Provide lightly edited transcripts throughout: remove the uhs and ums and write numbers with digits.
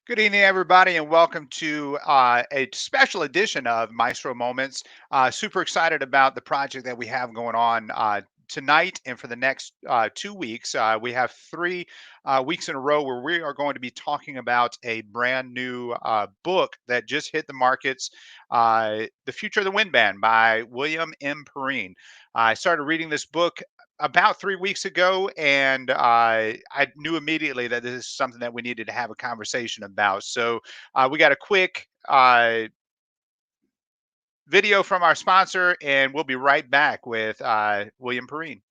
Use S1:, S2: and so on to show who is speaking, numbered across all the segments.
S1: Good evening, everybody, and welcome to a special edition of Maestro Moments. Super excited about the project that we have going on tonight and for the next 2 weeks. We have 3 weeks in a row where we are going to be talking about a brand new book that just hit the markets, The Future of the Wind Band by William M. Perrine. I started reading this book about 3 weeks ago, and I knew immediately that this is something that we needed to have a conversation about. So we got a quick video from our sponsor, and we'll be right back with William Perrine.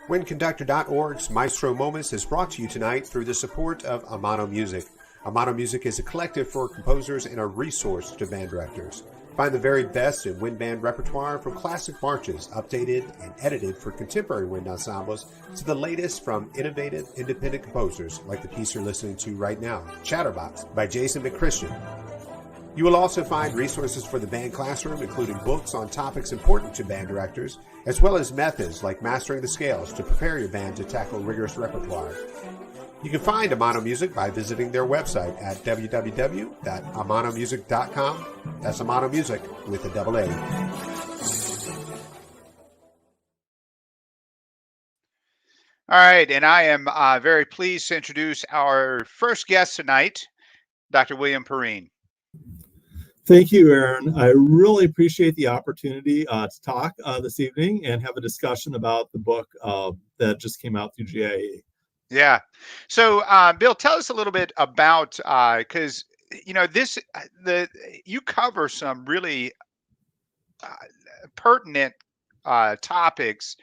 S2: WindConductor.org's Maestro Moments is brought to you tonight through the support of Amano Music. Amano Music is a collective for composers and a resource to band directors. Find the very best in wind band repertoire, from classic marches updated and edited for contemporary wind ensembles to the latest from innovative independent composers like the piece you're listening to right now, Chatterbox by Jason McChristian. You will also find resources for the band classroom, including books on topics important to band directors, as well as methods like mastering the scales to prepare your band to tackle rigorous repertoire. You can find Amano Music by visiting their website at www.amanomusic.com. That's Amano Music with a double A.
S1: All right, and I am very pleased to introduce our first guest tonight, Dr. William Perrine.
S3: Thank you, Aaron. I really appreciate the opportunity to talk this evening and have a discussion about the book that just came out through GIE.
S1: Yeah. So, Bill, tell us a little bit about because you cover some really uh, pertinent topics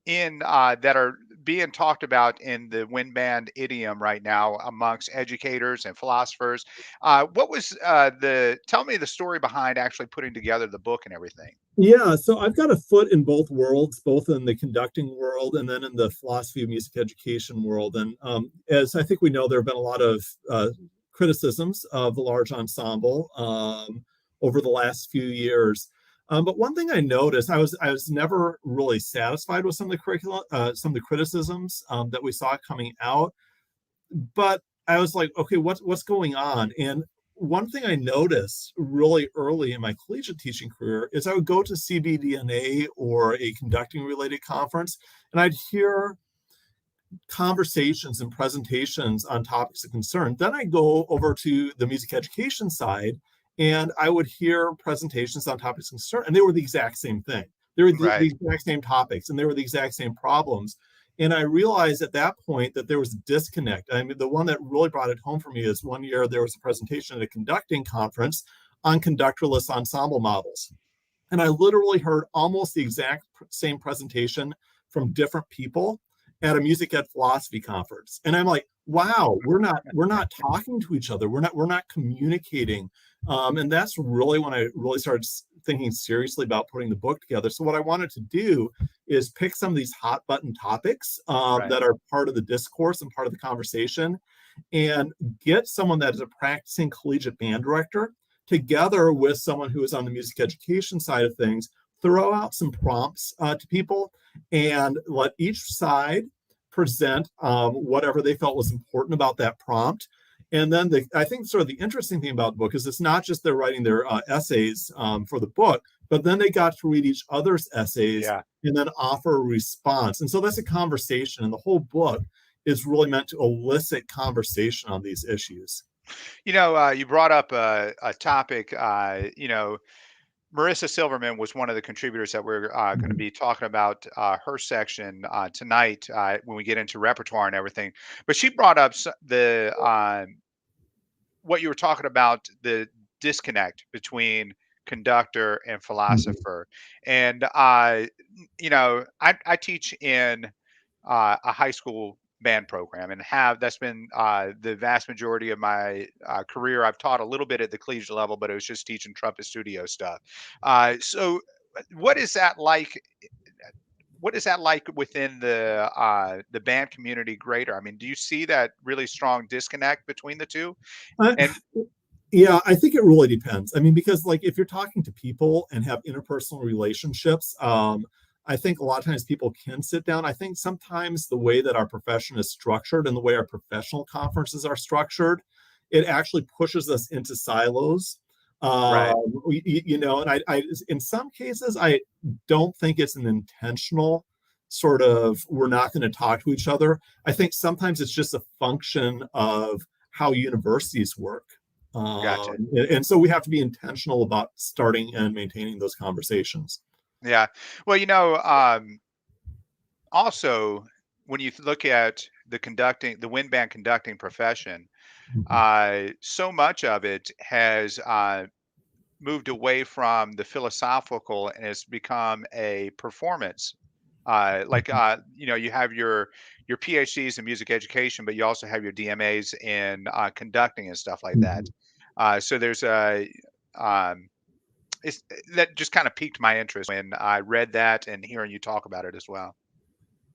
S1: in that are being talked about in the wind band idiom right now amongst educators and philosophers. What was tell me the story behind actually putting together the book and everything.
S3: Yeah, so I've got a foot in both worlds, both in the conducting world and then in the philosophy of music education world. And as I think we know, there have been a lot of criticisms of the large ensemble over the last few years. But one thing I noticed, I was never really satisfied with some of the curricula, some of the criticisms that we saw coming out. But I was like, okay, what's going on? And one thing I noticed really early in my collegiate teaching career is I would go to CBDNA or a conducting related conference, and I'd hear conversations and presentations on topics of concern. Then I go over to the music education side, and I would hear presentations on topics of concern, and they were the exact same thing. They were the exact same topics, and they were the exact same problems. And I realized at that point that there was a disconnect. I mean, the one that really brought it home for me is one year there was a presentation at a conducting conference on conductorless ensemble models. And I literally heard almost the exact same presentation from different people at a music ed philosophy conference. And I'm like, wow, we're not talking to each other. We're not communicating. And that's really when I really started thinking seriously about putting the book together. So what I wanted to do is pick some of these hot button topics that are part of the discourse and part of the conversation, and get someone that is a practicing collegiate band director together with someone who is on the music education side of things, throw out some prompts to people and let each side present whatever they felt was important about that prompt. And then I think sort of the interesting thing about the book is it's not just they're writing their essays for the book, but then they got to read each other's essays and then offer a response. And so that's a conversation, and the whole book is really meant to elicit conversation on these issues.
S1: You brought up a topic. Marissa Silverman was one of the contributors that we're going to be talking about her section tonight when we get into repertoire and everything. But she brought up what you were talking about, the disconnect between conductor and philosopher. And I teach in a high school band program, and that's been the vast majority of my career. I've taught a little bit at the collegiate level, but it was just teaching trumpet studio stuff. So what is that like? What is that like within the band community greater? I mean, do you see that really strong disconnect between the two? And
S3: Yeah, I think it really depends. I mean, because like if you're talking to people and have interpersonal relationships, I think a lot of times people can sit down. I think sometimes the way that our profession is structured and the way our professional conferences are structured, it actually pushes us into silos.
S1: Right.
S3: And I in some cases, I don't think it's an intentional sort of we're not going to talk to each other. I think sometimes it's just a function of how universities work.
S1: Gotcha.
S3: And so we have to be intentional about starting and maintaining those conversations.
S1: Yeah. Well, also, when you look at the wind band conducting profession,
S3: Mhm.
S1: so much of it has moved away from the philosophical and has become a performance. You have your PhDs in music education, but you also have your DMAs in conducting and stuff like that.
S3: Mhm.
S1: So there's a um, it's that just kind of piqued my interest when I read that and hearing you talk about it as well.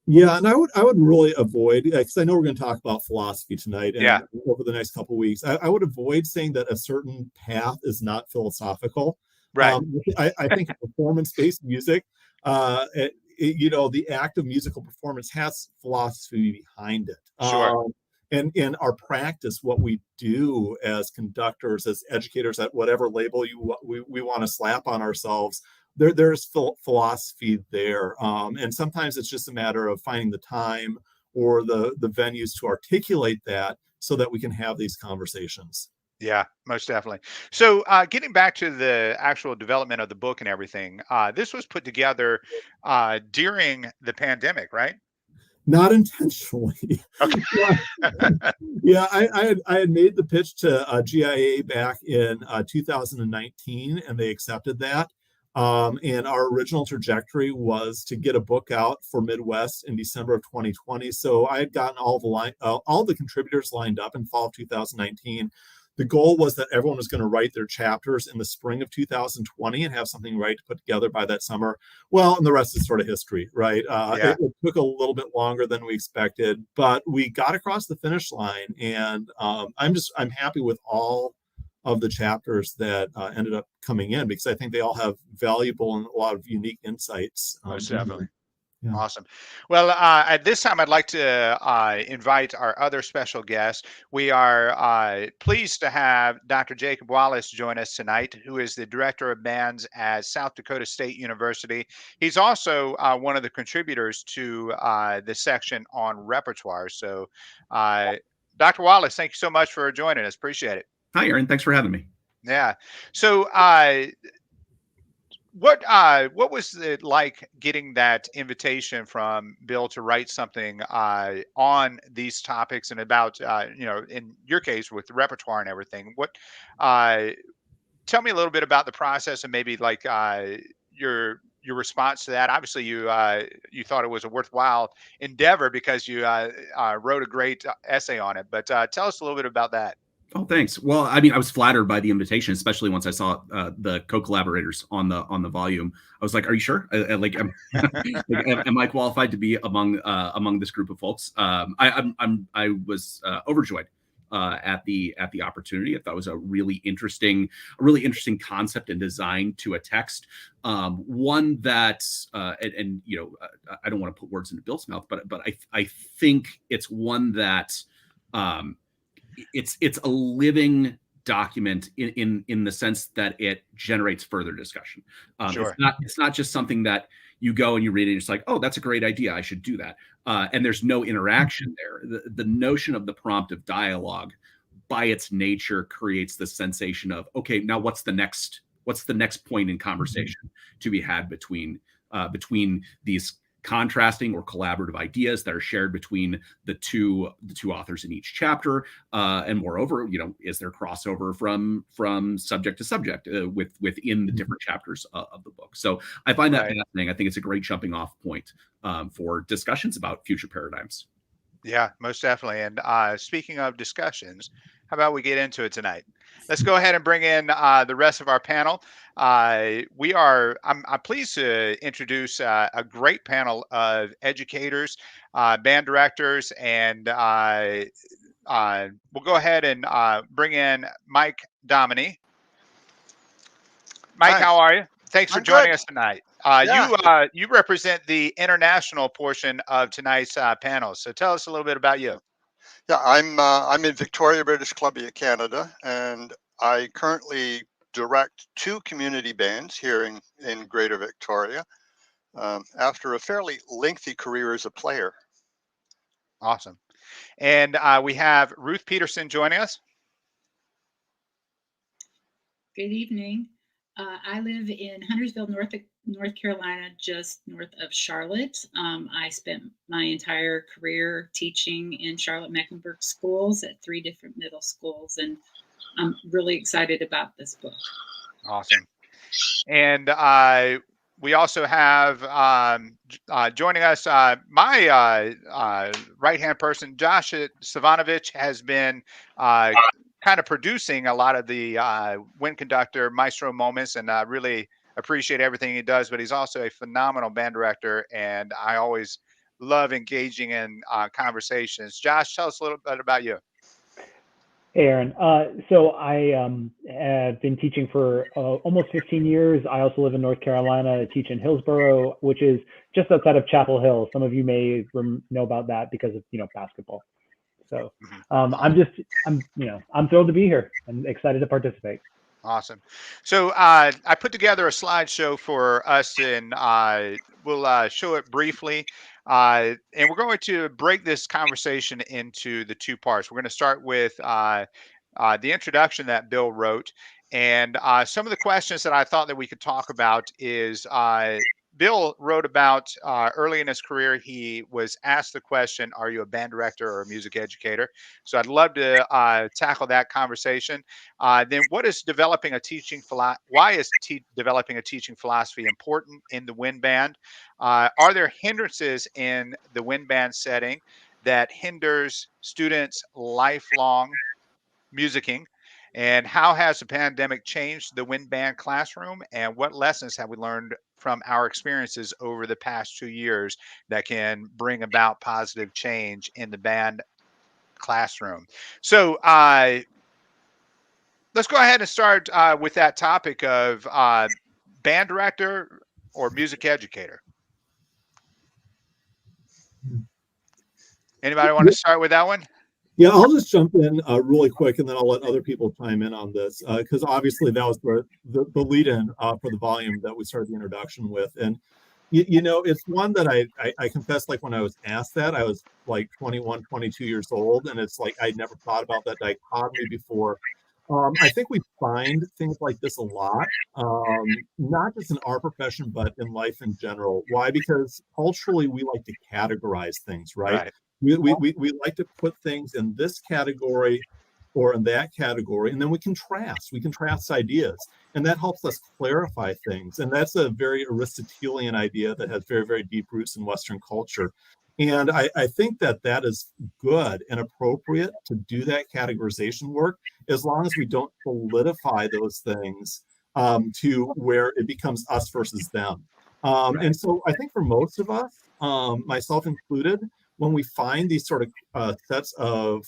S3: Yeah, and I would really avoid, because I know we're going to talk about philosophy tonight
S1: Yeah,
S3: and over the next couple of weeks. I would avoid saying that a certain path is not philosophical.
S1: right.
S3: I think performance-based music, the act of musical performance has philosophy behind it.
S1: Sure.
S3: And in our practice, what we do as conductors, as educators, at whatever label we want to slap on ourselves, there's philosophy there, and sometimes it's just a matter of finding the time or the venues to articulate that so that we can have these conversations.
S1: Yeah, most definitely. So, getting back to the actual development of the book and everything, this was put together during the pandemic, right?
S3: Not intentionally.
S1: Okay.
S3: Yeah, yeah. I had made the pitch to GIA back in 2019, and they accepted that. And our original trajectory was to get a book out for Midwest in December of 2020. So I had gotten all the contributors lined up in fall of 2019. The goal was that everyone was going to write their chapters in the spring of 2020 and have something right to put together by that summer. Well, and the rest is sort of history, right?
S1: Yeah.
S3: It took a little bit longer than we expected, but we got across the finish line, and I'm happy with all of the chapters that ended up coming in, because I think they all have valuable and a lot of unique insights
S1: Most
S3: in
S1: definitely.
S3: them. Yeah.
S1: Awesome. Well, at this time, I'd like to invite our other special guest. We are pleased to have Dr. Jacob Wallace join us tonight, who is the Director of Bands at South Dakota State University. He's also one of the contributors to the section on repertoire. So, uh, Dr. Wallace, thank you so much for joining us. Appreciate it.
S4: Hi, Aaron. Thanks for having me.
S1: Yeah. So, what was it like getting that invitation from Bill to write something on these topics and about in your case with the repertoire and everything? What uh, tell me a little bit about the process and maybe like your response to that. Obviously, you thought it was a worthwhile endeavor because you wrote a great essay on it. But tell us a little bit about that.
S4: Oh, thanks. Well, I mean, I was flattered by the invitation, especially once I saw the co-collaborators on the volume. I was like, "Are you sure? Am I qualified to be among this group of folks?" I was overjoyed at the opportunity. I thought it was a really interesting concept and design to a text. One that I don't want to put words into Bill's mouth, but I think it's one that. It's a living document in the sense that it generates further discussion.
S1: Sure.
S4: It's not just something that you go and you read it and it's like, oh, that's a great idea, I should do that. And there's no interaction there. The notion of the prompt of dialogue by its nature creates the sensation of, okay, now what's the next point in conversation to be had between these contrasting or collaborative ideas that are shared between the two authors in each chapter, and moreover, is there crossover from subject to subject within the different chapters of the book. So I find that
S1: Right.
S4: fascinating. I think it's a great jumping off point for discussions about future paradigms.
S1: Yeah, most definitely. And speaking of discussions, how about we get into it tonight? Let's go ahead and bring in the rest of our panel. I'm pleased to introduce a great panel of educators, band directors, and we'll go ahead and bring in Mike Dominy. Mike,
S5: Hi,
S1: how are you? Thanks for
S5: I'm
S1: joining
S5: good.
S1: us tonight. You represent the international portion of tonight's panel. So tell us a little bit about you.
S5: Yeah, I'm in Victoria, British Columbia, Canada, and I currently direct 2 community bands here in Greater Victoria, after a fairly lengthy career as a player.
S1: Awesome. And we have Ruth Peterson joining us.
S6: Good evening. I live in Huntersville, North Carolina, just north of Charlotte. I spent my entire career teaching in Charlotte-Mecklenburg schools at 3 different middle schools, and I'm really excited about this book.
S1: Awesome. And we also have joining us my right-hand person, Josh Savanovich, has been kind of producing a lot of the Wind Conductor Maestro moments, and I really appreciate everything he does. But he's also a phenomenal band director, and I always love engaging in conversations. Josh, tell us a little bit about you.
S7: Hey, Aaron. So I have been teaching for almost 15 years. I also live in North Carolina. I teach in Hillsborough, which is just outside of Chapel Hill. Some of you may know about that because of basketball. So I'm thrilled to be here. I'm excited to participate.
S1: Awesome. So I put together a slideshow for us, and we'll show it briefly. And we're going to break this conversation into the 2 parts. We're going to start with the introduction that Bill wrote. And some of the questions that I thought that we could talk about is Bill wrote about early in his career, he was asked the question, are you a band director or a music educator? So I'd love to tackle that conversation. Then what is developing a teaching why is developing a teaching philosophy important in the wind band? Are there hindrances in the wind band setting that hinders students' lifelong musicking? And how has the pandemic changed the wind band classroom? And what lessons have we learned from our experiences over the past 2 years that can bring about positive change in the band classroom? So let's go ahead and start with that topic of band director or music educator. Anybody want to start with that one?
S3: Yeah, I'll just jump in really quick, and then I'll let other people chime in on this, because obviously that was the lead-in for the volume that we started the introduction with. And, it's one that I confess, like when I was asked that, I was like 21, 22 years old, and it's like I'd never thought about that dichotomy before. I think we find things like this a lot, not just in our profession, but in life in general. Why? Because culturally, we like to categorize things, right? We like to put things in this category or in that category, and then we contrast ideas, and that helps us clarify things. And that's a very Aristotelian idea that has very, very deep roots in Western culture. And I think that is good and appropriate to do that categorization work, as long as we don't solidify those things to where it becomes us versus them. And so I think for most of us, myself included, when we find these sort of sets of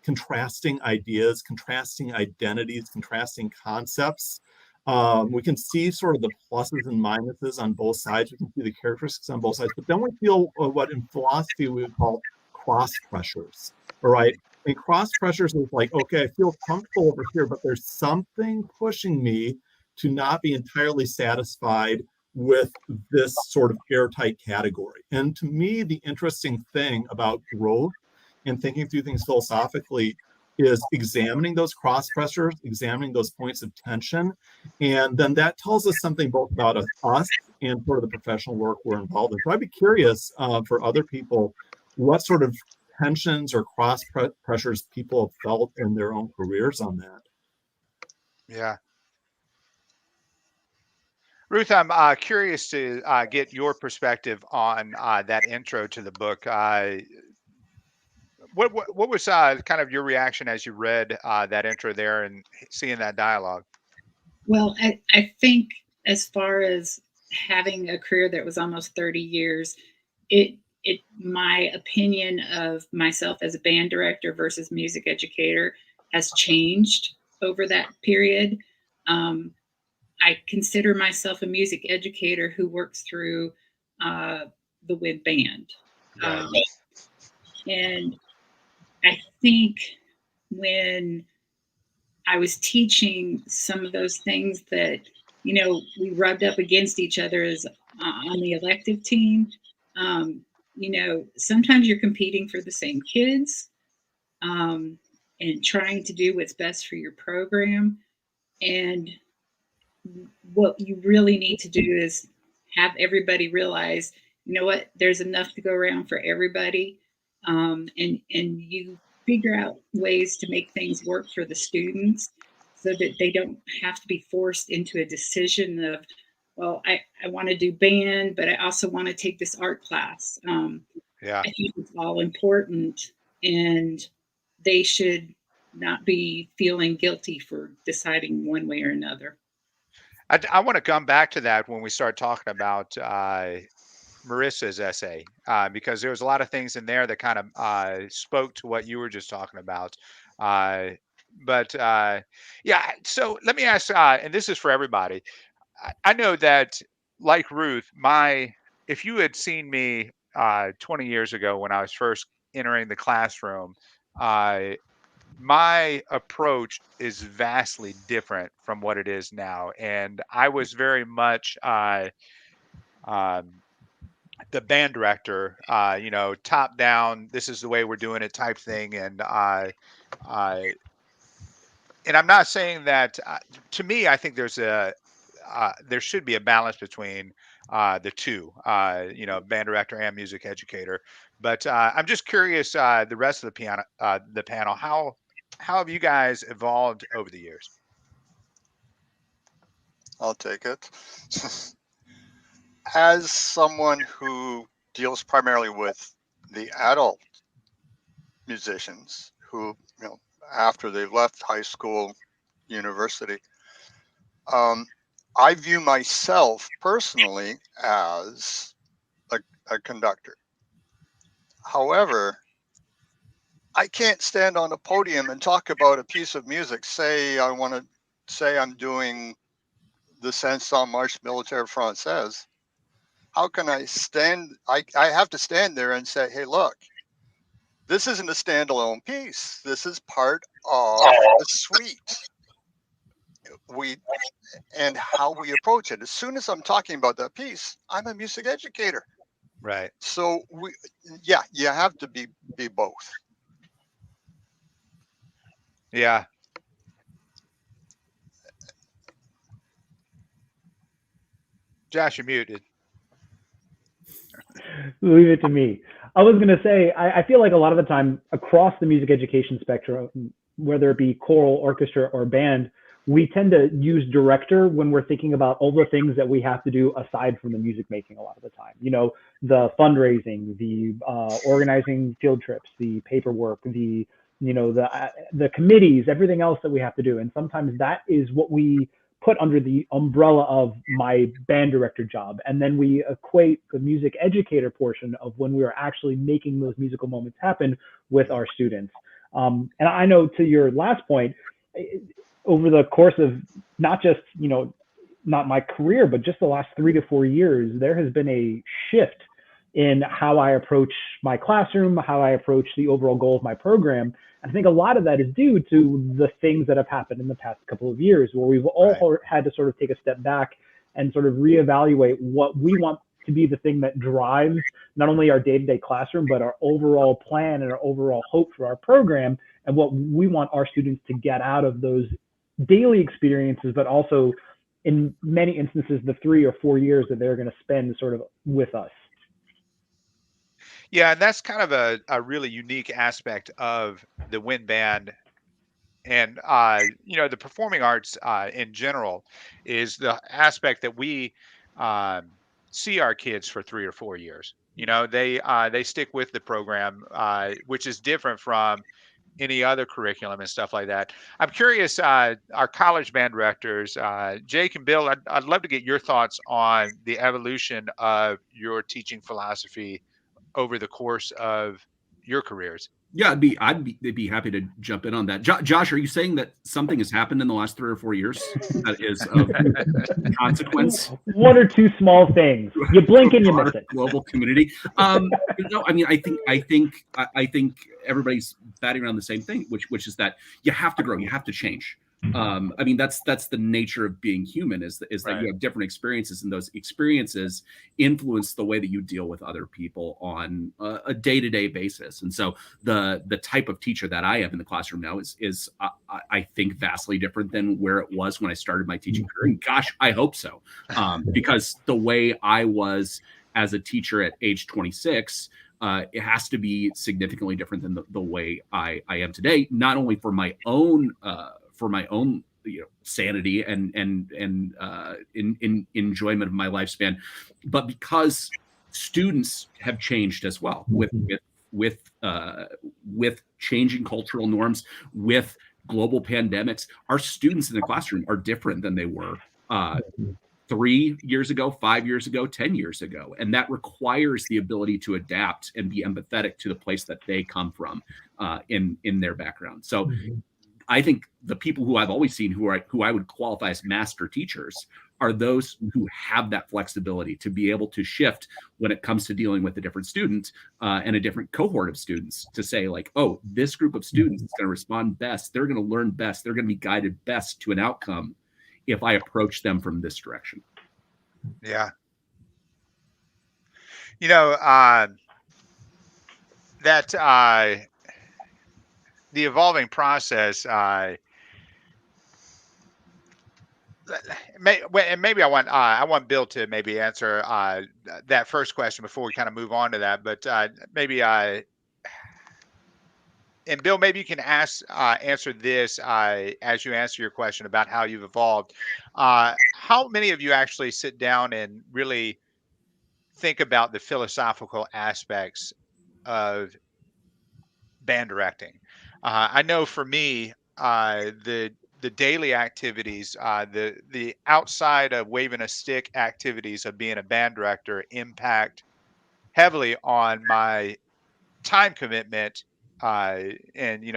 S3: contrasting ideas, contrasting identities, contrasting concepts, we can see sort of the pluses and minuses on both sides. We can see the characteristics on both sides, but then we feel what in philosophy we would call cross pressures, all right? And cross pressures is like, okay, I feel comfortable over here, but there's something pushing me to not be entirely satisfied with this sort of airtight category. And to me, the interesting thing about growth and thinking through things philosophically is examining those cross pressures, examining those points of tension. And then that tells us something both about us and sort of the professional work we're involved in. So I'd be curious for other people, what sort of tensions or cross pressures people have felt in their own careers on that.
S1: Yeah. Ruth, I'm curious to get your perspective on that intro to the book. What was kind of your reaction as you read that intro there and seeing that dialogue?
S6: Well, I think as far as having a career that was almost 30 years, my opinion of myself as a band director versus music educator has changed over that period. I consider myself a music educator who works through the wind band.
S1: Right.
S6: And I think when I was teaching some of those things that, we rubbed up against each other as on the elective team, sometimes you're competing for the same kids, and trying to do what's best for your program. And what you really need to do is have everybody realize, what, there's enough to go around for everybody. And you figure out ways to make things work for the students so that they don't have to be forced into a decision of, well, I want to do band, but I also want to take this art class.
S1: Yeah.
S6: I think it's all important, and they should not be feeling guilty for deciding one way or another.
S1: I want to come back to that when we start talking about Marissa's essay, because there was a lot of things in there that kind of spoke to what you were just talking about. Uh, but yeah, so let me ask, and this is for everybody. I know that, like Ruth, if you had seen me 20 years ago when I was first entering the classroom, uh, my approach is vastly different from what it is now, and I was very much um, the band director, top down. This is the way we're doing it, type thing, uh, and I'm not saying that. To me, I think there should be a balance between the two, band director and music educator. But I'm just curious, the rest of the panel, how have you guys evolved over the years?
S5: I'll take it. As someone who deals primarily with the adult musicians who, after they've left high school, university, I view myself personally as a conductor. However, I can't stand on a podium and talk about a piece of music. Say I'm doing the Chanson Marche Militaire Française. How can I stand? I have to stand there and say, hey, look, this isn't a standalone piece. This is part of a suite. And how we approach it. As soon as I'm talking about that piece, I'm a music educator.
S1: Right.
S5: So you have to be both.
S1: Yeah. Josh, you're muted.
S7: Leave it to me. I was going to say, I feel like a lot of the time across the music education spectrum, whether it be choral, orchestra, or band, we tend to use director when we're thinking about all the things that we have to do aside from the music making a lot of the time. The fundraising, the organizing field trips, the paperwork, the committees, everything else that we have to do. And sometimes that is what we put under the umbrella of my band director job. And then we equate the music educator portion of when we are actually making those musical moments happen with our students. And I know, to your last point, over the course of not just, not my career, but just the last 3 to 4 years, there has been a shift in how I approach my classroom, how I approach the overall goal of my program. And I think a lot of that is due to the things that have happened in the past couple of years, where we've all had to sort of take a step back and sort of reevaluate what we want to be the thing that drives not only our day-to-day classroom, but our overall plan and our overall hope for our program, and what we want our students to get out of those daily experiences, but also in many instances, the 3 or 4 years that they're going to spend sort of with us.
S1: Yeah, and that's kind of a really unique aspect of the wind band, and the performing arts in general is the aspect that we see our kids for 3 or 4 years. They stick with the program, which is different from any other curriculum and stuff like that. I'm curious, our college band directors, Jake and Bill, I'd love to get your thoughts on the evolution of your teaching philosophy over the course of your careers.
S4: Yeah, I'd be happy to jump in on that. Josh, are you saying that something has happened in the last 3 or 4 years that is of consequence?
S7: One or two small things. You blink and you miss it.
S4: Global community. No, I mean, I think everybody's batting around the same thing, which is that you have to grow, you have to change. I mean, that's the nature of being human is that you have different experiences, and those experiences influence the way that you deal with other people on a day-to-day basis. And so the type of teacher that I am in the classroom now is I think vastly different than where it was when I started my teaching career. And gosh, I hope so, because the way I was as a teacher at age 26, it has to be significantly different than the way I am today, not only for my own sanity and in enjoyment of my lifespan, but because students have changed as well with changing cultural norms, with global pandemics. Our students in the classroom are different than they were 3 years ago, 5 years ago, 10 years ago. And that requires the ability to adapt and be empathetic to the place that they come from in their background. So I think the people who I've always seen who I would qualify as master teachers are those who have that flexibility to be able to shift when it comes to dealing with a different student and a different cohort of students, to say like, oh, this group of students is going to respond best. They're going to learn best. They're going to be guided best to an outcome if I approach them from this direction.
S1: Yeah. You know, the evolving process, and maybe I want Bill to maybe answer that first question before we kind of move on to that. But maybe and Bill, maybe you can answer this as you answer your question about how you've evolved. How many of you actually sit down and really think about the philosophical aspects of band directing? I know for me, the daily activities, the outside of waving a stick activities of being a band director impact heavily on my time commitment. And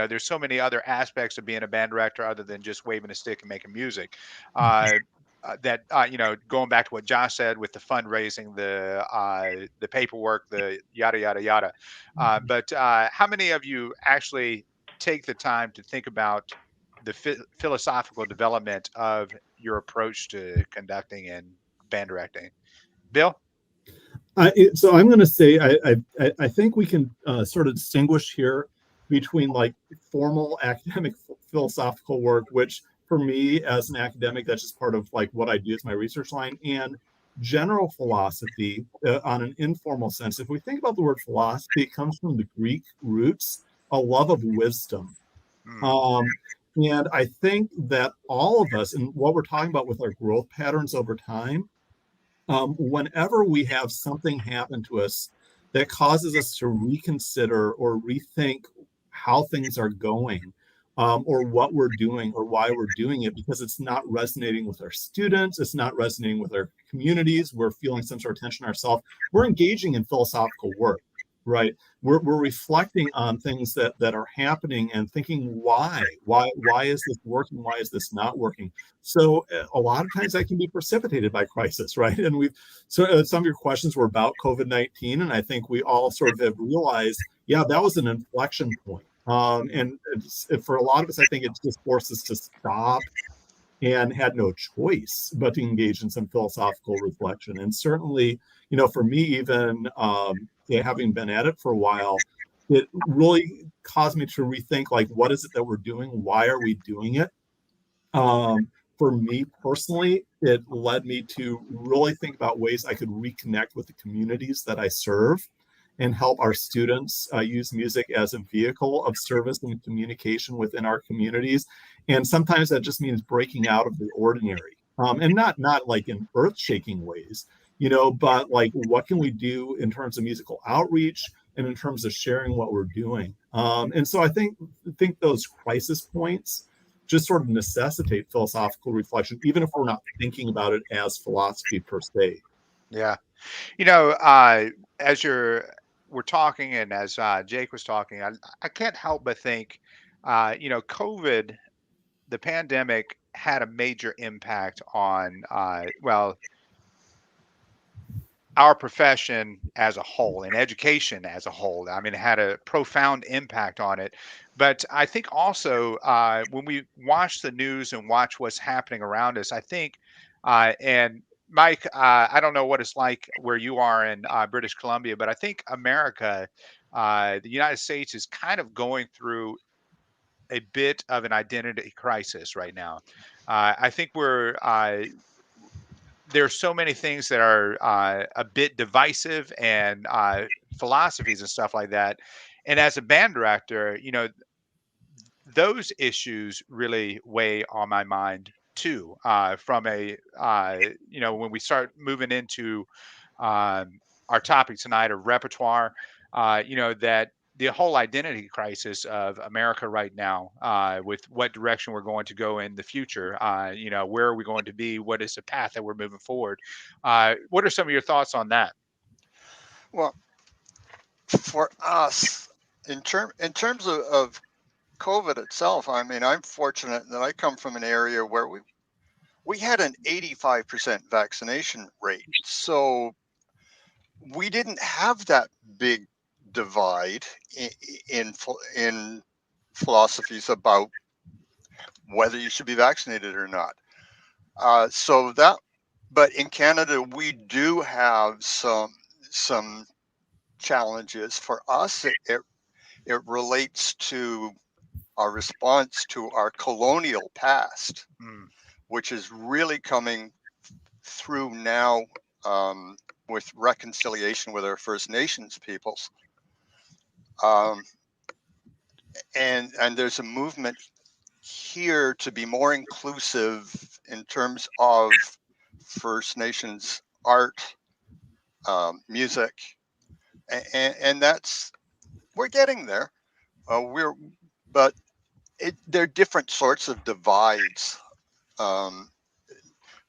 S1: there's so many other aspects of being a band director other than just waving a stick and making music. That going back to what Josh said with the fundraising, the paperwork, the yada yada yada. But how many of you actually take the time to think about the philosophical development of your approach to conducting and band directing? Bill?
S3: So I'm going to say I think we can sort of distinguish here between like formal academic philosophical work, which for me as an academic, that's just part of like what I do as my research line, and general philosophy on an informal sense. If we think about the word philosophy, it comes from the Greek roots, a love of wisdom. And I think that all of us, and what we're talking about with our growth patterns over time, whenever we have something happen to us that causes us to reconsider or rethink how things are going, or what we're doing or why we're doing it, because it's not resonating with our students, it's not resonating with our communities, we're feeling some sort of tension ourselves, we're engaging in philosophical work, right? We're reflecting on things that are happening and thinking why is this working, why is this not working? So a lot of times that can be precipitated by crisis, right? And some of your questions were about COVID-19, and I think we all sort of have realized, yeah, that was an inflection point. And for a lot of us, I think it just forced us to stop and had no choice but to engage in some philosophical reflection. And certainly, for me, even having been at it for a while, it really caused me to rethink, like, what is it that we're doing? Why are we doing it? For me personally, it led me to really think about ways I could reconnect with the communities that I serve and help our students use music as a vehicle of service and communication within our communities. And sometimes that just means breaking out of the ordinary, and not like in earth-shaking ways, but like, what can we do in terms of musical outreach and in terms of sharing what we're doing? And so I think those crisis points just sort of necessitate philosophical reflection, even if we're not thinking about it as philosophy per se.
S1: Yeah. we're talking, and as Jake was talking, I can't help but think, COVID, the pandemic had a major impact on, well, our profession as a whole and education as a whole. I mean, it had a profound impact on it. But I think also when we watch the news and watch what's happening around us, I think, and Mike, I don't know what it's like where you are in British Columbia, but I think America, the United States, is kind of going through a bit of an identity crisis right now. I think there's so many things that are a bit divisive and philosophies and stuff like that. And as a band director, those issues really weigh on my mind too. From a, when we start moving into our topic tonight of repertoire, that the whole identity crisis of America right now, with what direction we're going to go in the future, where are we going to be? What is the path that we're moving forward? What are some of your thoughts on that?
S5: Well, for us, in terms of COVID itself, I mean, I'm fortunate that I come from an area where we had an 85% vaccination rate, so we didn't have that big divide in philosophies about whether you should be vaccinated or not. But in Canada, we do have some challenges. For us, it relates to our response to our colonial past, which is really coming through now, with reconciliation with our First Nations peoples. And there's a movement here to be more inclusive in terms of First Nations art, music, and we're getting there. But they're different sorts of divides.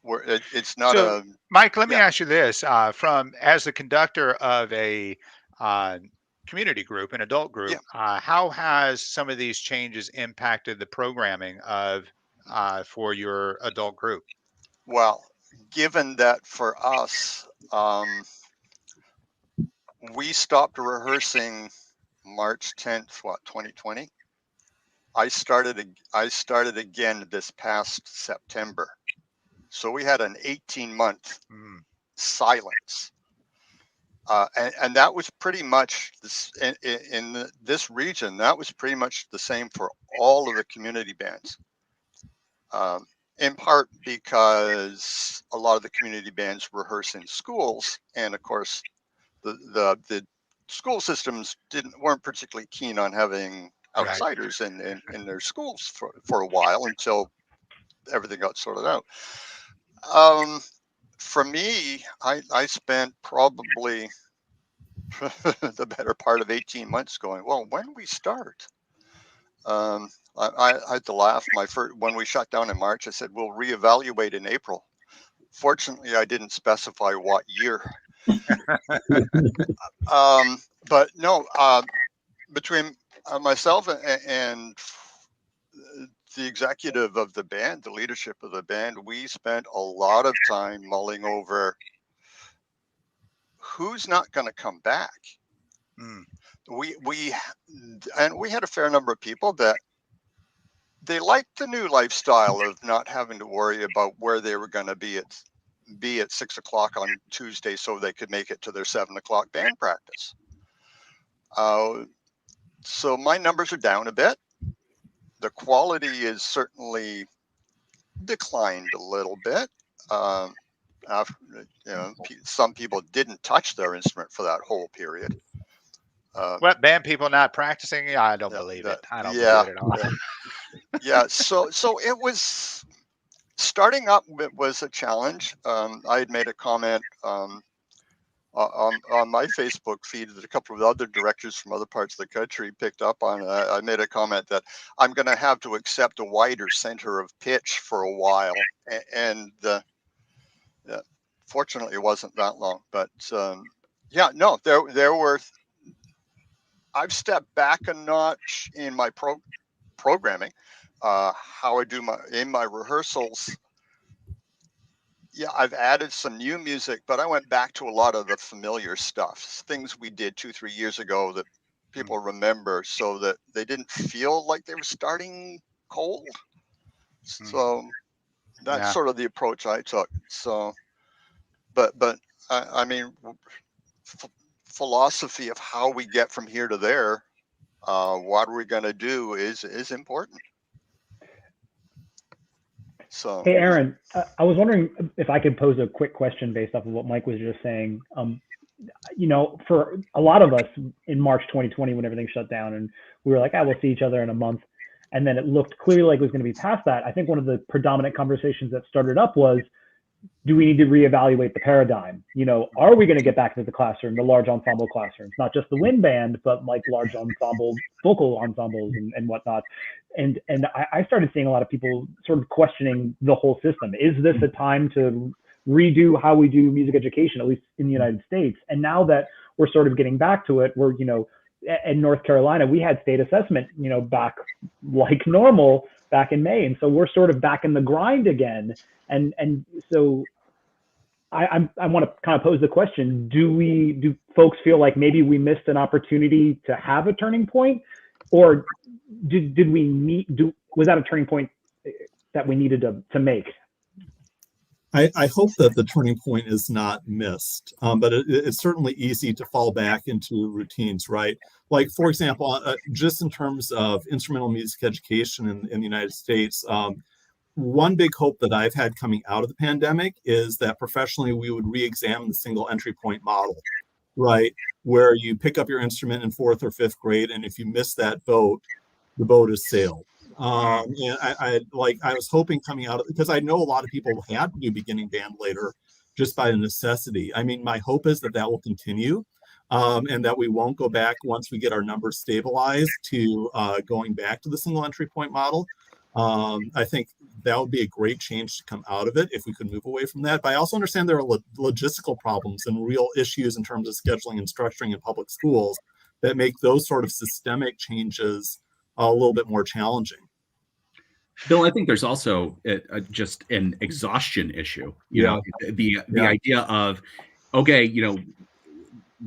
S5: Where it's not
S1: So, Mike, let me
S5: yeah.
S1: ask you this: from as the conductor of a community group, an adult group, how has some of these changes impacted the programming of for your adult group?
S5: Well, given that for us, we stopped rehearsing March 10th, 2020. I started again this past September. So we had an 18-month silence. And that was pretty much in this region. That was pretty much the same for all of the community bands. In part because a lot of the community bands rehearse in schools, and of course, the school systems weren't particularly keen on having outsiders in their schools for a while until everything got sorted out. For me, I spent probably the better part of 18 months going, well, when do we start? I had to laugh. When we shut down in March, I said, we'll reevaluate in April. Fortunately, I didn't specify what year. But no, between myself and the executive of the band, the leadership of the band, we spent a lot of time mulling over who's not going to come back. We had a fair number of people that they liked the new lifestyle of not having to worry about where they were going to be at 6 o'clock on Tuesday so they could make it to their 7 o'clock band practice. So my numbers are down a bit. The quality is certainly declined a little bit. Some people didn't touch their instrument for that whole period.
S1: What, band people not practicing? I don't believe it. I don't believe it at all.
S5: Yeah. So it was starting up. It was a challenge. I had made a comment on my Facebook feed that a couple of other directors from other parts of the country picked up on. I made a comment that I'm going to have to accept a wider center of pitch for a while, and fortunately, it wasn't that long. But there were I've stepped back a notch in my programming, how I do in my rehearsals. Yeah, I've added some new music, but I went back to a lot of the familiar stuff, things we did 2-3 years ago that people remember, so that they didn't feel like they were starting cold. So that's sort of the approach I took. So, but I mean, philosophy of how we get from here to there, what are we going to do is important. So,
S7: hey, Aaron, I was wondering if I could pose a quick question based off of what Mike was just saying. You know, for a lot of us in March 2020, when everything shut down and we were like, we'll see each other in a month. And then it looked clearly like it was going to be past that. I think one of the predominant conversations that started up was, do we need to reevaluate the paradigm? You know, are we going to get back to the classroom, the large ensemble classrooms, not just the wind band, but like large ensemble, vocal ensembles and whatnot. And I started seeing a lot of people sort of questioning the whole system. Is this a time to redo how we do music education, at least in the United States? And now that we're sort of getting back to it, we're, you know, in North Carolina, we had state assessment, you know, back like normal back in May. And so we're sort of back in the grind again. And so I want to kind of pose the question, do folks feel like maybe we missed an opportunity to have a turning point, or was that a turning point that we needed to make?
S3: I hope that the turning point is not missed, but it's certainly easy to fall back into routines, right? Like, for example, just in terms of instrumental music education in the United States, one big hope that I've had coming out of the pandemic is that professionally we would re-examine the single entry point model, right? Where you pick up your instrument in 4th or 5th grade, and if you miss that boat, the boat has sailed. And I was hoping coming out of, because I know a lot of people had to do beginning band later just by necessity. I mean, my hope is that will continue, and that we won't go back once we get our numbers stabilized to going back to the single entry point model. I think that would be a great change to come out of it if we could move away from that. But I also understand there are logistical problems and real issues in terms of scheduling and structuring in public schools that make those sort of systemic changes a little bit more challenging.
S4: Bill, I think there's also just an exhaustion issue. You know, the idea of, okay, you know,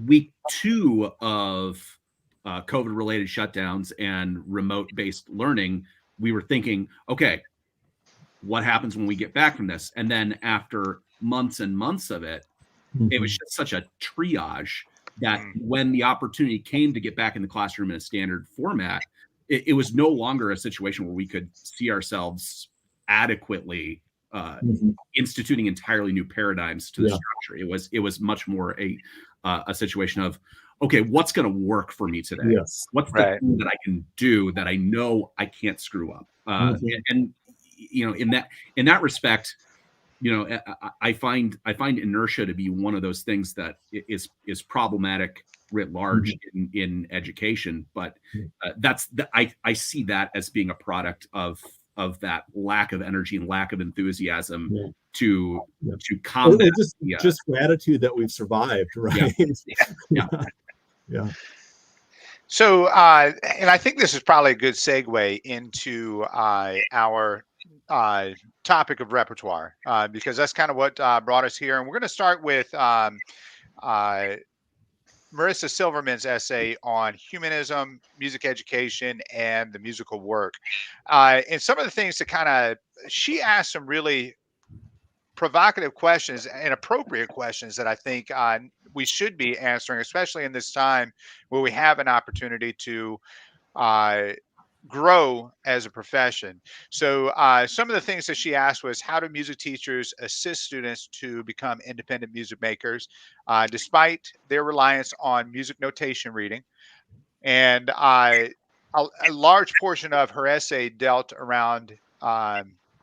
S4: week 2 of COVID-related shutdowns and remote-based learning, we were thinking, okay, what happens when we get back from this? And then after months and months of it, it was just such a triage that when the opportunity came to get back in the classroom in a standard format, it was no longer a situation where we could see ourselves adequately instituting entirely new paradigms to the structure. It was much more a situation of, okay, what's going to work for me today?
S3: Yes.
S4: What's the thing that I can do that I know I can't screw up? And you know, in that respect, you know, I find inertia to be one of those things that is problematic writ large in education. But I see that as being a product of that lack of energy and lack of enthusiasm to combat.
S3: Just gratitude that we've survived, right? Yeah.
S1: So, and I think this is probably a good segue into our topic of repertoire, because that's kind of what brought us here. And we're going to start with Marissa Silverman's essay on humanism, music education, and the musical work. And some of the things that she asked some really provocative questions and appropriate questions that I think we should be answering, especially in this time where we have an opportunity to grow as a profession. So some of the things that she asked was, how do music teachers assist students to become independent music makers despite their reliance on music notation reading? And a large portion of her essay dealt around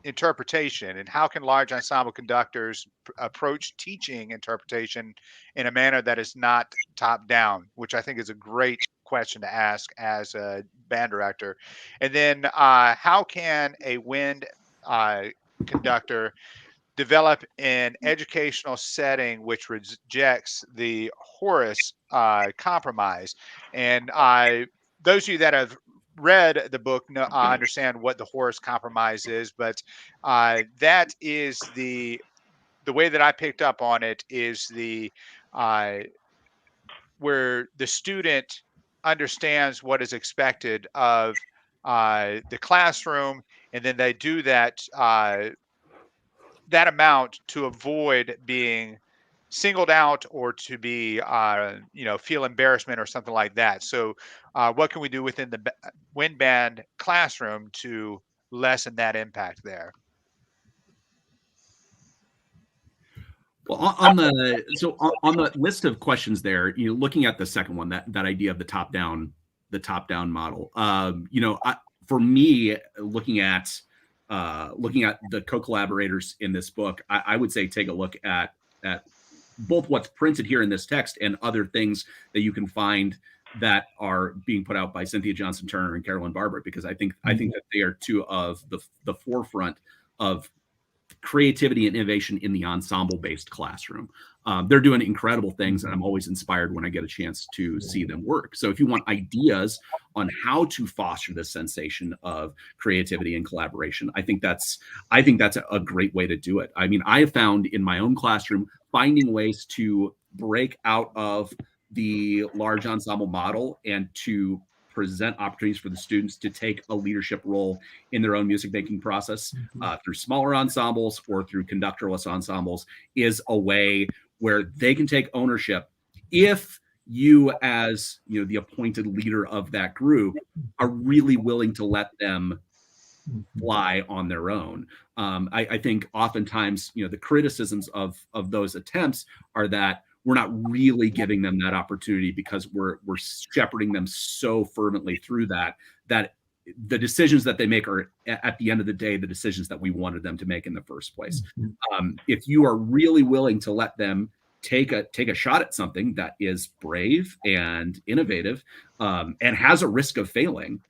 S1: interpretation and how can large ensemble conductors approach teaching interpretation in a manner that is not top down, which I think is a great question to ask as a band director. And then how can a wind conductor develop an educational setting which rejects the Horace compromise. And those of you that have read the book understand what the Horace compromise is, but that is the way that I picked up on it is the where the student understands what is expected of the classroom, and then they do that that amount to avoid being singled out or to be feel embarrassment or something like that. So what can we do within the wind band classroom to lessen that impact there?
S4: Well, on the list of questions there, looking at the second one, that idea of the top down model, for me, looking at the co-collaborators in this book, I would say take a look at both what's printed here in this text and other things that you can find that are being put out by Cynthia Johnson Turner and Carolyn Barber, because I think that they are two of the forefront of creativity and innovation in the ensemble-based classroom. They're doing incredible things, and I'm always inspired when I get a chance to see them work. So if you want ideas on how to foster this sensation of creativity and collaboration, I think that's a great way to do it. I mean, I have found in my own classroom finding ways to break out of the large ensemble model and to present opportunities for the students to take a leadership role in their own music making process through smaller ensembles or through conductorless ensembles is a way where they can take ownership if you, as the appointed leader of that group, are really willing to let them fly on their own. I think oftentimes the criticisms of those attempts are that we're not really giving them that opportunity because we're shepherding them so fervently through that the decisions that they make are, at the end of the day, the decisions that we wanted them to make in the first place. If you are really willing to let them take a shot at something that is brave and innovative and has a risk of failing,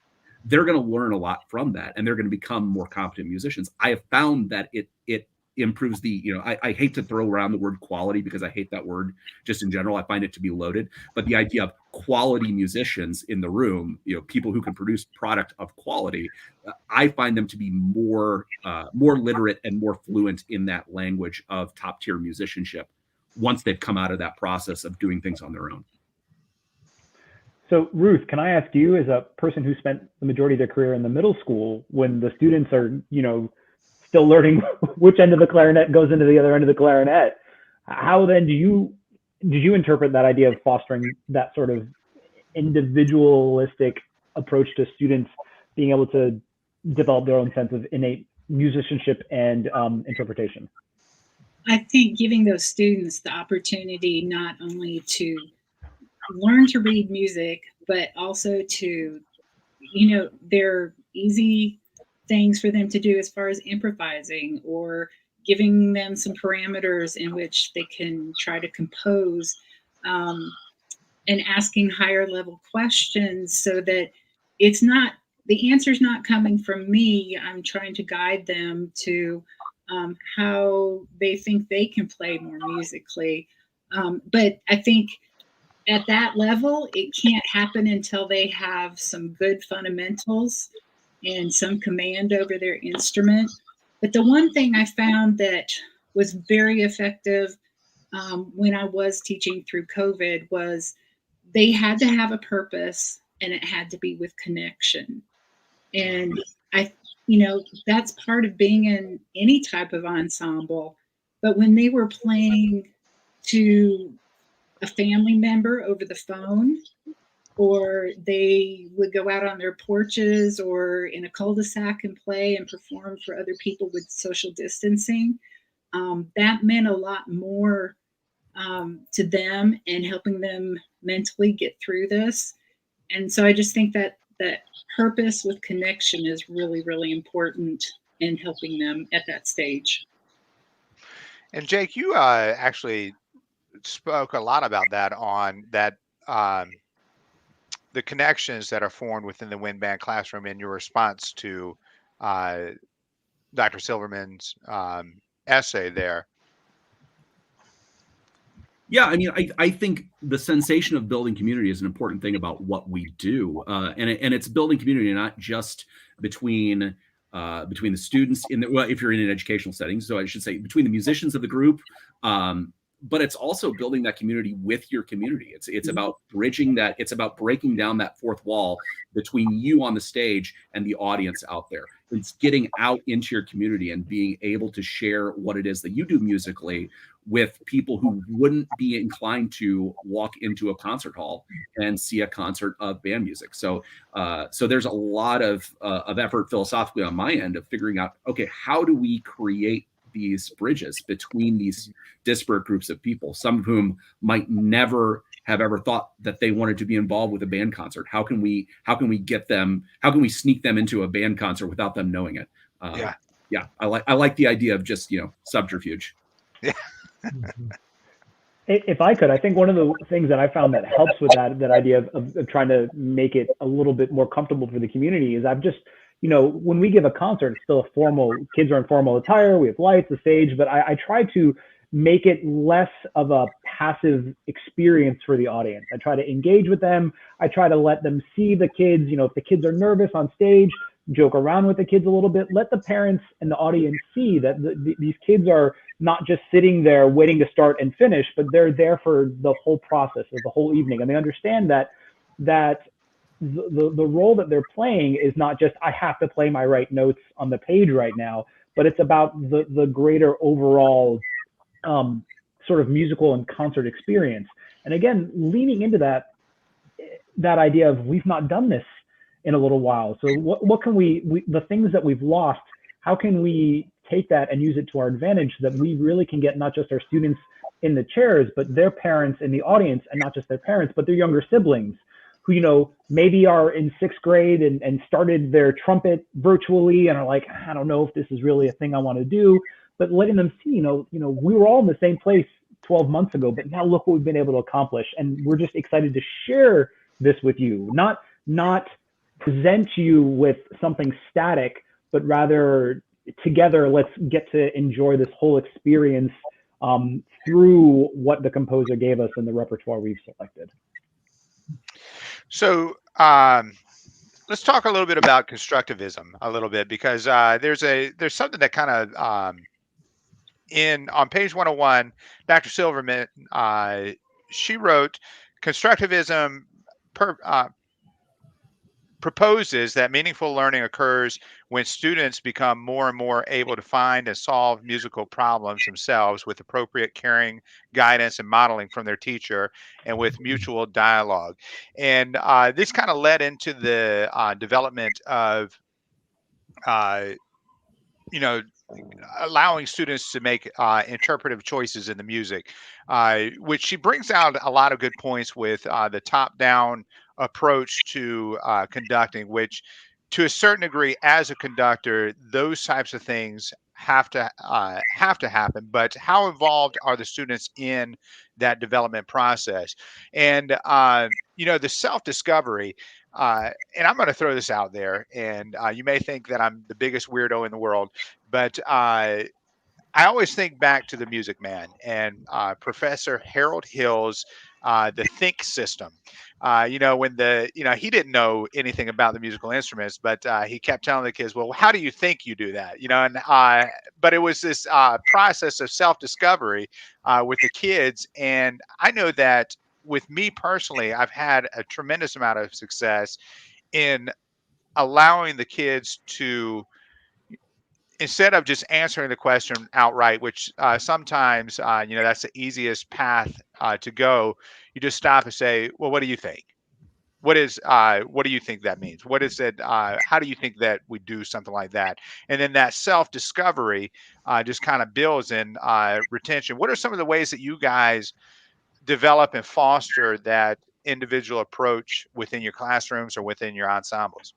S4: they're going to learn a lot from that, and they're going to become more competent musicians. I have found that it improves I hate to throw around the word quality because I hate that word just in general. I find it to be loaded, but the idea of quality musicians in the room, people who can produce product of quality, I find them to be more literate and more fluent in that language of top tier musicianship once they've come out of that process of doing things on their own.
S7: So Ruth, can I ask you, as a person who spent the majority of their career in the middle school, when the students are, still learning which end of the clarinet goes into the other end of the clarinet, how then did you interpret that idea of fostering that sort of individualistic approach to students being able to develop their own sense of innate musicianship and interpretation?
S6: I think giving those students the opportunity not only to learn to read music, but also to, they're easy things for them to do as far as improvising or giving them some parameters in which they can try to compose, and asking higher level questions so that it's not, the answer's not coming from me. I'm trying to guide them to how they think they can play more musically. But I think at that level, it can't happen until they have some good fundamentals and some command over their instrument. But the one thing I found that was very effective when I was teaching through COVID was they had to have a purpose, and it had to be with connection. And that's part of being in any type of ensemble. But when they were playing to a family member over the phone, or they would go out on their porches or in a cul-de-sac and play and perform for other people with social distancing, that meant a lot more to them and helping them mentally get through this. And so I just think that purpose with connection is really, really important in helping them at that stage.
S1: And Jake, you actually spoke a lot about that on that the connections that are formed within the wind band classroom in your response to Dr. Silverman's essay there.
S4: Yeah, I mean, I think the sensation of building community is an important thing about what we do, and it's building community not just between the students well, if you're in an educational setting, so I should say between the musicians of the group, but it's also building that community with your community. It's about bridging that. It's about breaking down that fourth wall between you on the stage and the audience out there. It's getting out into your community and being able to share what it is that you do musically with people who wouldn't be inclined to walk into a concert hall and see a concert of band music. So there's a lot of effort philosophically on my end of figuring out, okay, how do we create these bridges between these disparate groups of people, some of whom might never have ever thought that they wanted to be involved with a band concert. How can we sneak them into a band concert without them knowing it? I like the idea of just, subterfuge.
S1: Yeah.
S7: If I could, I think one of the things that I found that helps with that idea of trying to make it a little bit more comfortable for the community is I've just, when we give a concert, it's still a formal, kids are in formal attire, we have lights, the stage, but I try to make it less of a passive experience for the audience. I try to engage with them. I try to let them see the kids, if the kids are nervous on stage, joke around with the kids a little bit, let the parents and the audience see that these kids are not just sitting there waiting to start and finish, but they're there for the whole process of the whole evening. And they understand that the role that they're playing is not just, I have to play my right notes on the page right now, but it's about the greater overall sort of musical and concert experience. And again, leaning into that idea of we've not done this in a little while. So what can we the things that we've lost, how can we take that and use it to our advantage so that we really can get not just our students in the chairs, but their parents in the audience, and not just their parents, but their younger siblings who, maybe are in 6th grade and started their trumpet virtually and are like, I don't know if this is really a thing I want to do, but letting them see, we were all in the same place 12 months ago, but now look what we've been able to accomplish. And we're just excited to share this with you, not present you with something static, but rather together, let's get to enjoy this whole experience through what the composer gave us in the repertoire we've selected.
S1: So let's talk a little bit about constructivism a little bit, because there's something that kind of on page 101, Dr. Silverman, she wrote, constructivism proposes that meaningful learning occurs when students become more and more able to find and solve musical problems themselves with appropriate caring, guidance, and modeling from their teacher, and with mutual dialogue. And this kind of led into the development of, allowing students to make interpretive choices in the music, which she brings out a lot of good points with the top-down approach to conducting, which to a certain degree, as a conductor, those types of things have to happen. But how involved are the students in that development process? And the self-discovery. And I'm going to throw this out there, and you may think that I'm the biggest weirdo in the world, but I always think back to The Music Man and Professor Harold Hill's the Think system. When he didn't know anything about the musical instruments, but he kept telling the kids, well, how do you think you do that? But it was this process of self-discovery with the kids. And I know that with me personally, I've had a tremendous amount of success in allowing the kids to, instead of just answering the question outright, which sometimes, that's the easiest path to go, you just stop and say, well, what do you think? What do you think that means? What is it? How do you think that we do something like that? And then that self-discovery just kind of builds in retention. What are some of the ways that you guys develop and foster that individual approach within your classrooms or within your ensembles?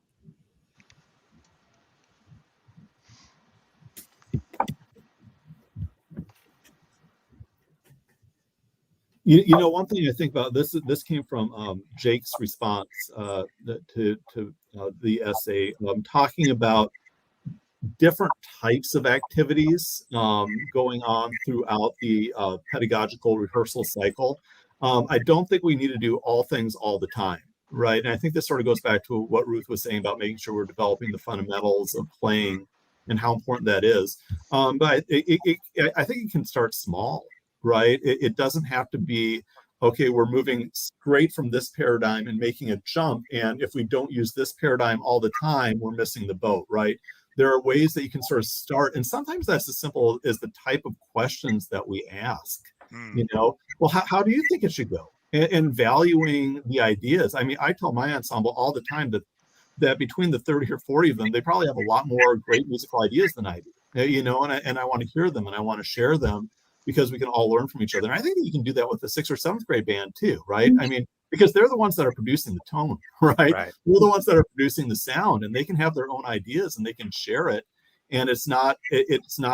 S3: One thing I think about this came from Jake's response to the essay, talking about different types of activities going on throughout the pedagogical rehearsal cycle. I don't think we need to do all things all the time, right? And I think this sort of goes back to what Ruth was saying about making sure we're developing the fundamentals of playing and how important that is. But I think it can start small, right? It doesn't have to be, okay, we're moving straight from this paradigm and making a jump. And if we don't use this paradigm all the time, we're missing the boat, right? There are ways that you can sort of start. And sometimes that's as simple as the type of questions that we ask. You know, well, how do you think it should go? And valuing the ideas. I mean, I tell my ensemble all the time that between the 30 or 40 of them, they probably have a lot more great musical ideas than I do, you know, and I want to hear them and I want to share them because we can all learn from each other. And I think that you can do that with the 6th or 7th grade band too, right? I mean, because they're the ones that are producing the tone, right? We're the ones that are producing the sound, and they can have their own ideas and they can share it. And it's not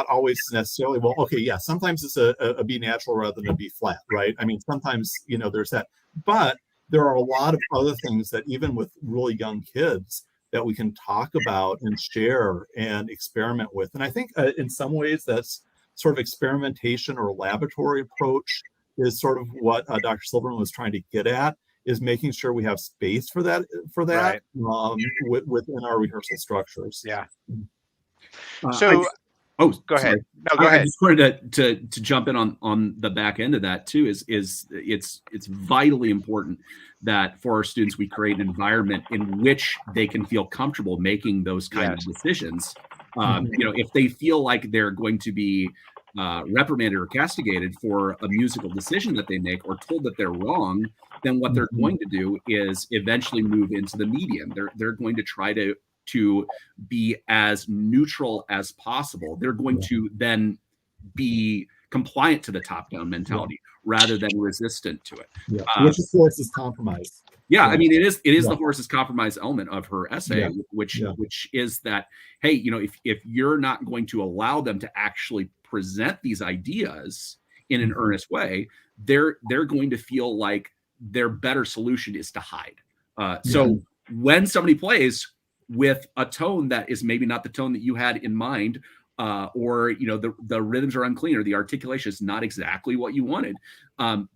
S3: always necessarily, well, okay, yeah, sometimes it's a B natural rather than a B flat, right? I mean, sometimes, you know, there's that, but there are a lot of other things that even with really young kids that we can talk about and share and experiment with. And I think in some ways that's sort of experimentation or laboratory approach is sort of what Dr. Silverman was trying to get at, is making sure we have space for that within our rehearsal structures.
S1: Yeah.
S4: So,
S1: go ahead. No, go
S4: I
S1: ahead.
S4: just wanted to jump in on the back end of that too. Is it's vitally important that for our students we create an environment in which they can feel comfortable making those kind of decisions. You know, if they feel like they're going to be reprimanded or castigated for a musical decision that they make, or told that they're wrong, then what they're going to do is eventually move into the medium. They're going to try to be as neutral as possible. They're going to then be compliant to the top-down mentality rather than resistant to it.
S3: Which of course is compromise.
S4: I mean, it is the horse's compromise element of her essay, which is that, hey, you know, if you're not going to allow them to actually present these ideas in an earnest way, they're going to feel like their better solution is to hide. So when somebody plays with a tone that is maybe not the tone that you had in mind, or, you know, the rhythms are unclean or the articulation is not exactly what you wanted,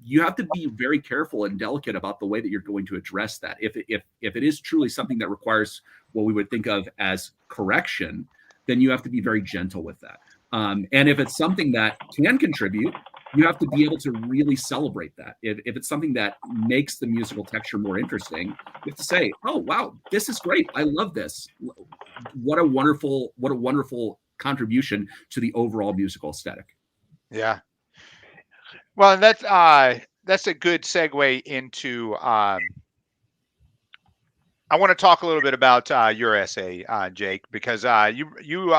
S4: you have to be very careful and delicate about the way that you're going to address that. If it is truly something that requires what we would think of as correction, then you have to be very gentle with that. And if it's something that can contribute, you have to be able to really celebrate that. If it's something that makes the musical texture more interesting, you have to say, oh, wow, this is great. I love this. What a wonderful contribution to the overall musical aesthetic.
S1: Yeah. Well, and that's a good segue into, I want to talk a little bit about your essay, Jake, because you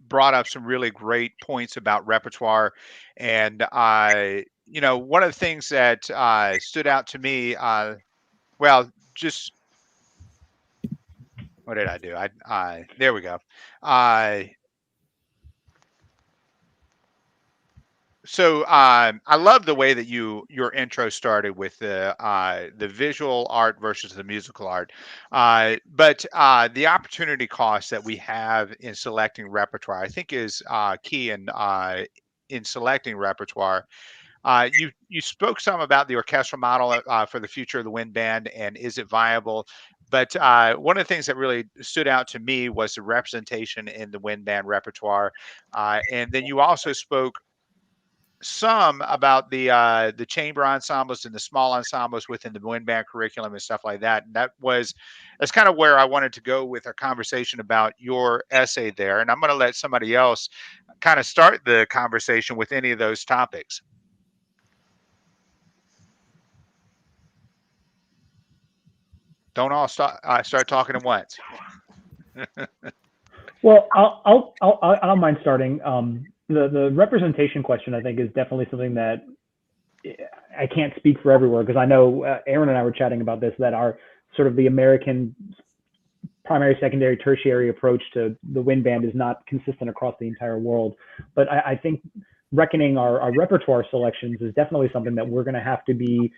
S1: brought up some really great points about repertoire. And, you know, one of the things that stood out to me, well, just, what did I do? There we go. So I love the way that your intro started with the visual art versus the musical art, but the opportunity cost that we have in selecting repertoire, I think, is key in selecting repertoire. You spoke some about the orchestral model for the future of the wind band and is it viable? But one of the things that really stood out to me was the representation in the wind band repertoire, and then you also spoke some about the chamber ensembles and the small ensembles within the wind band curriculum and stuff like that. And that's kind of where I wanted to go with our conversation about your essay there. And I'm going to let somebody else kind of start the conversation with any of those topics. Don't all start talking at once.
S7: Well, I don't mind starting. The representation question, I think, is definitely something that I can't speak for everywhere, because I know Aaron and I were chatting about this, that our sort of the American primary, secondary, tertiary approach to the wind band is not consistent across the entire world. But I think reckoning our repertoire selections is definitely something that we're going to have to be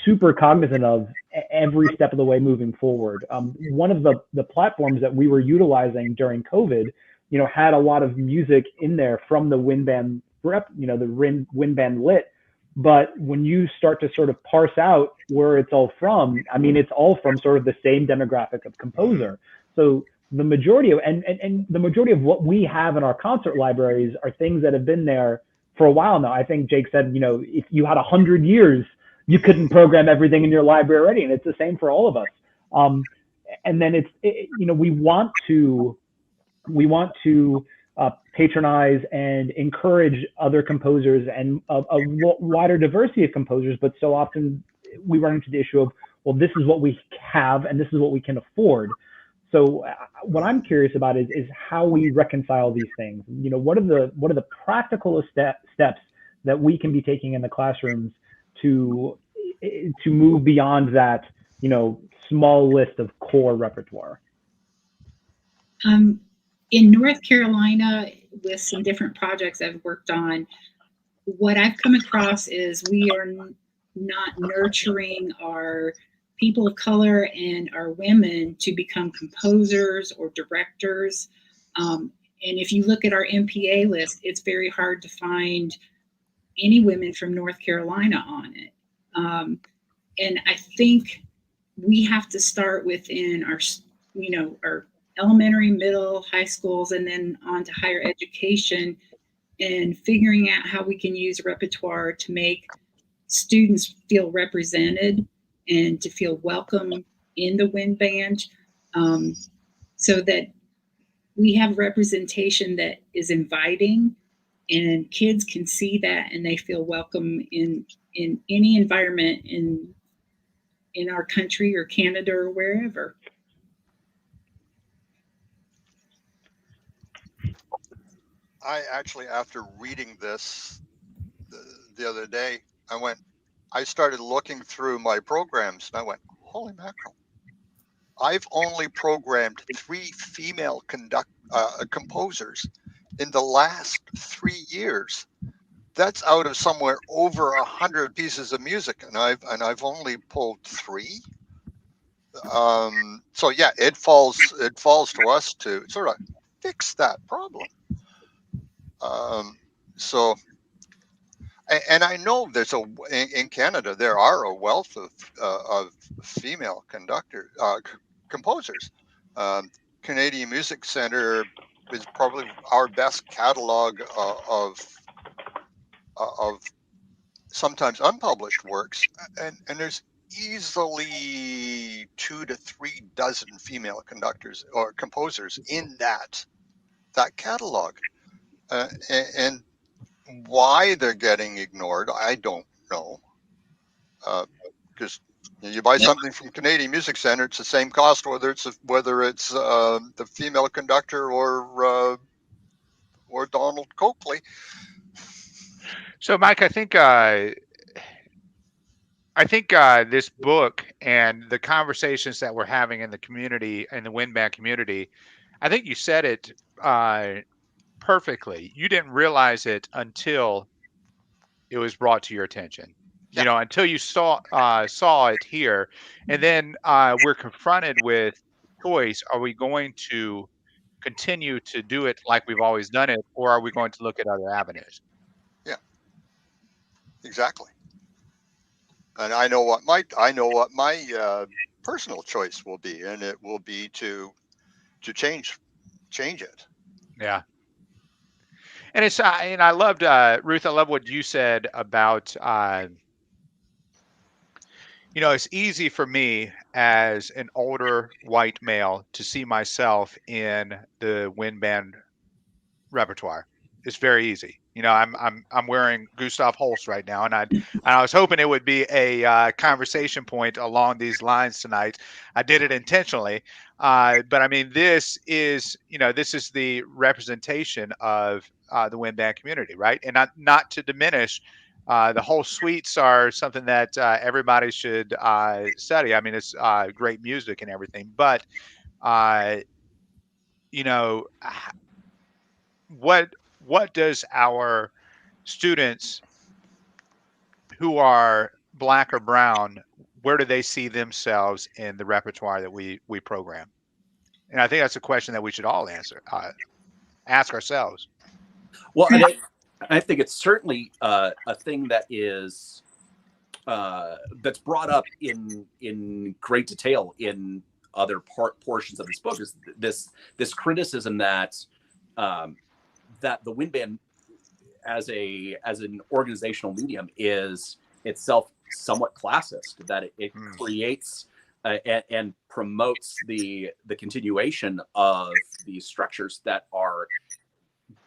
S7: super cognizant of every step of the way moving forward. One of the platforms that we were utilizing during COVID had a lot of music in there from the wind band the wind band lit. But when you start to sort of parse out where it's all from, I mean, it's all from sort of the same demographic of composer. So the majority of and the majority of what we have in our concert libraries are things that have been there for a while now. I think Jake said, if you had 100 years, you couldn't program everything in your library already, and it's the same for all of us. And then we want to patronize and encourage other composers and a wider diversity of composers, but so often we run into the issue of, well, this is what we have and this is what we can afford. So what I'm curious about is how we reconcile these things. What are the practical steps that we can be taking in the classrooms to move beyond that, small list of core repertoire?
S6: In North Carolina, with some different projects I've worked on, what I've come across is we are not nurturing our people of color and our women to become composers or directors. And if you look at our MPA list, it's very hard to find any women from North Carolina on it. And I think we have to start within our elementary, middle, high schools, and then on to higher education, and figuring out how we can use repertoire to make students feel represented and to feel welcome in the wind band, so that we have representation that is inviting and kids can see that and they feel welcome in any environment in our country or Canada or wherever.
S5: I actually, after reading this the other day, I started looking through my programs and I went, holy mackerel. I've only programmed 3 female composers in the last 3 years. That's out of somewhere over 100 pieces of music, and I've only pulled 3. So yeah, it falls to us to sort of fix that problem. So, and I know in Canada there are a wealth of female composers. Canadian Music Center is probably our best catalog of sometimes unpublished works, and there's easily 2 to 3 dozen female conductors or composers in that catalog, and why they're getting ignored, I don't know. Because you buy something from Canadian Music Center, it's the same cost whether it's the female conductor or Donald Coakley.
S1: So, Mike, I think this book and the conversations that we're having in the community, in the wind band community, I think you said it perfectly. You didn't realize it until it was brought to your attention.
S5: Yeah.
S1: Until you saw it here, and then we're confronted with choice. Are we going to continue to do it like we've always done it, or are we going to look at other avenues?
S5: Yeah, exactly. And I know what my personal choice will be, and it will be to change it.
S1: Yeah. And it's and I loved Ruth. I love what you said about it's easy for me as an older white male to see myself in the wind band repertoire. It's very easy. I'm wearing Gustav Holst right now, and I was hoping it would be a conversation point along these lines tonight. I did it intentionally, but I mean, this is the representation of the wind band community, right? And not to diminish. The whole suites are something that everybody should study. I mean, it's great music and everything, but what does our students who are Black or brown, where do they see themselves in the repertoire that we program? And I think that's a question that we should all answer. ask ourselves.
S4: Well, I think it's certainly a thing that is that's brought up in great detail in other portions of this book, is this criticism that that the wind band as an organizational medium is itself somewhat classist, that it creates and promotes the continuation of these structures that are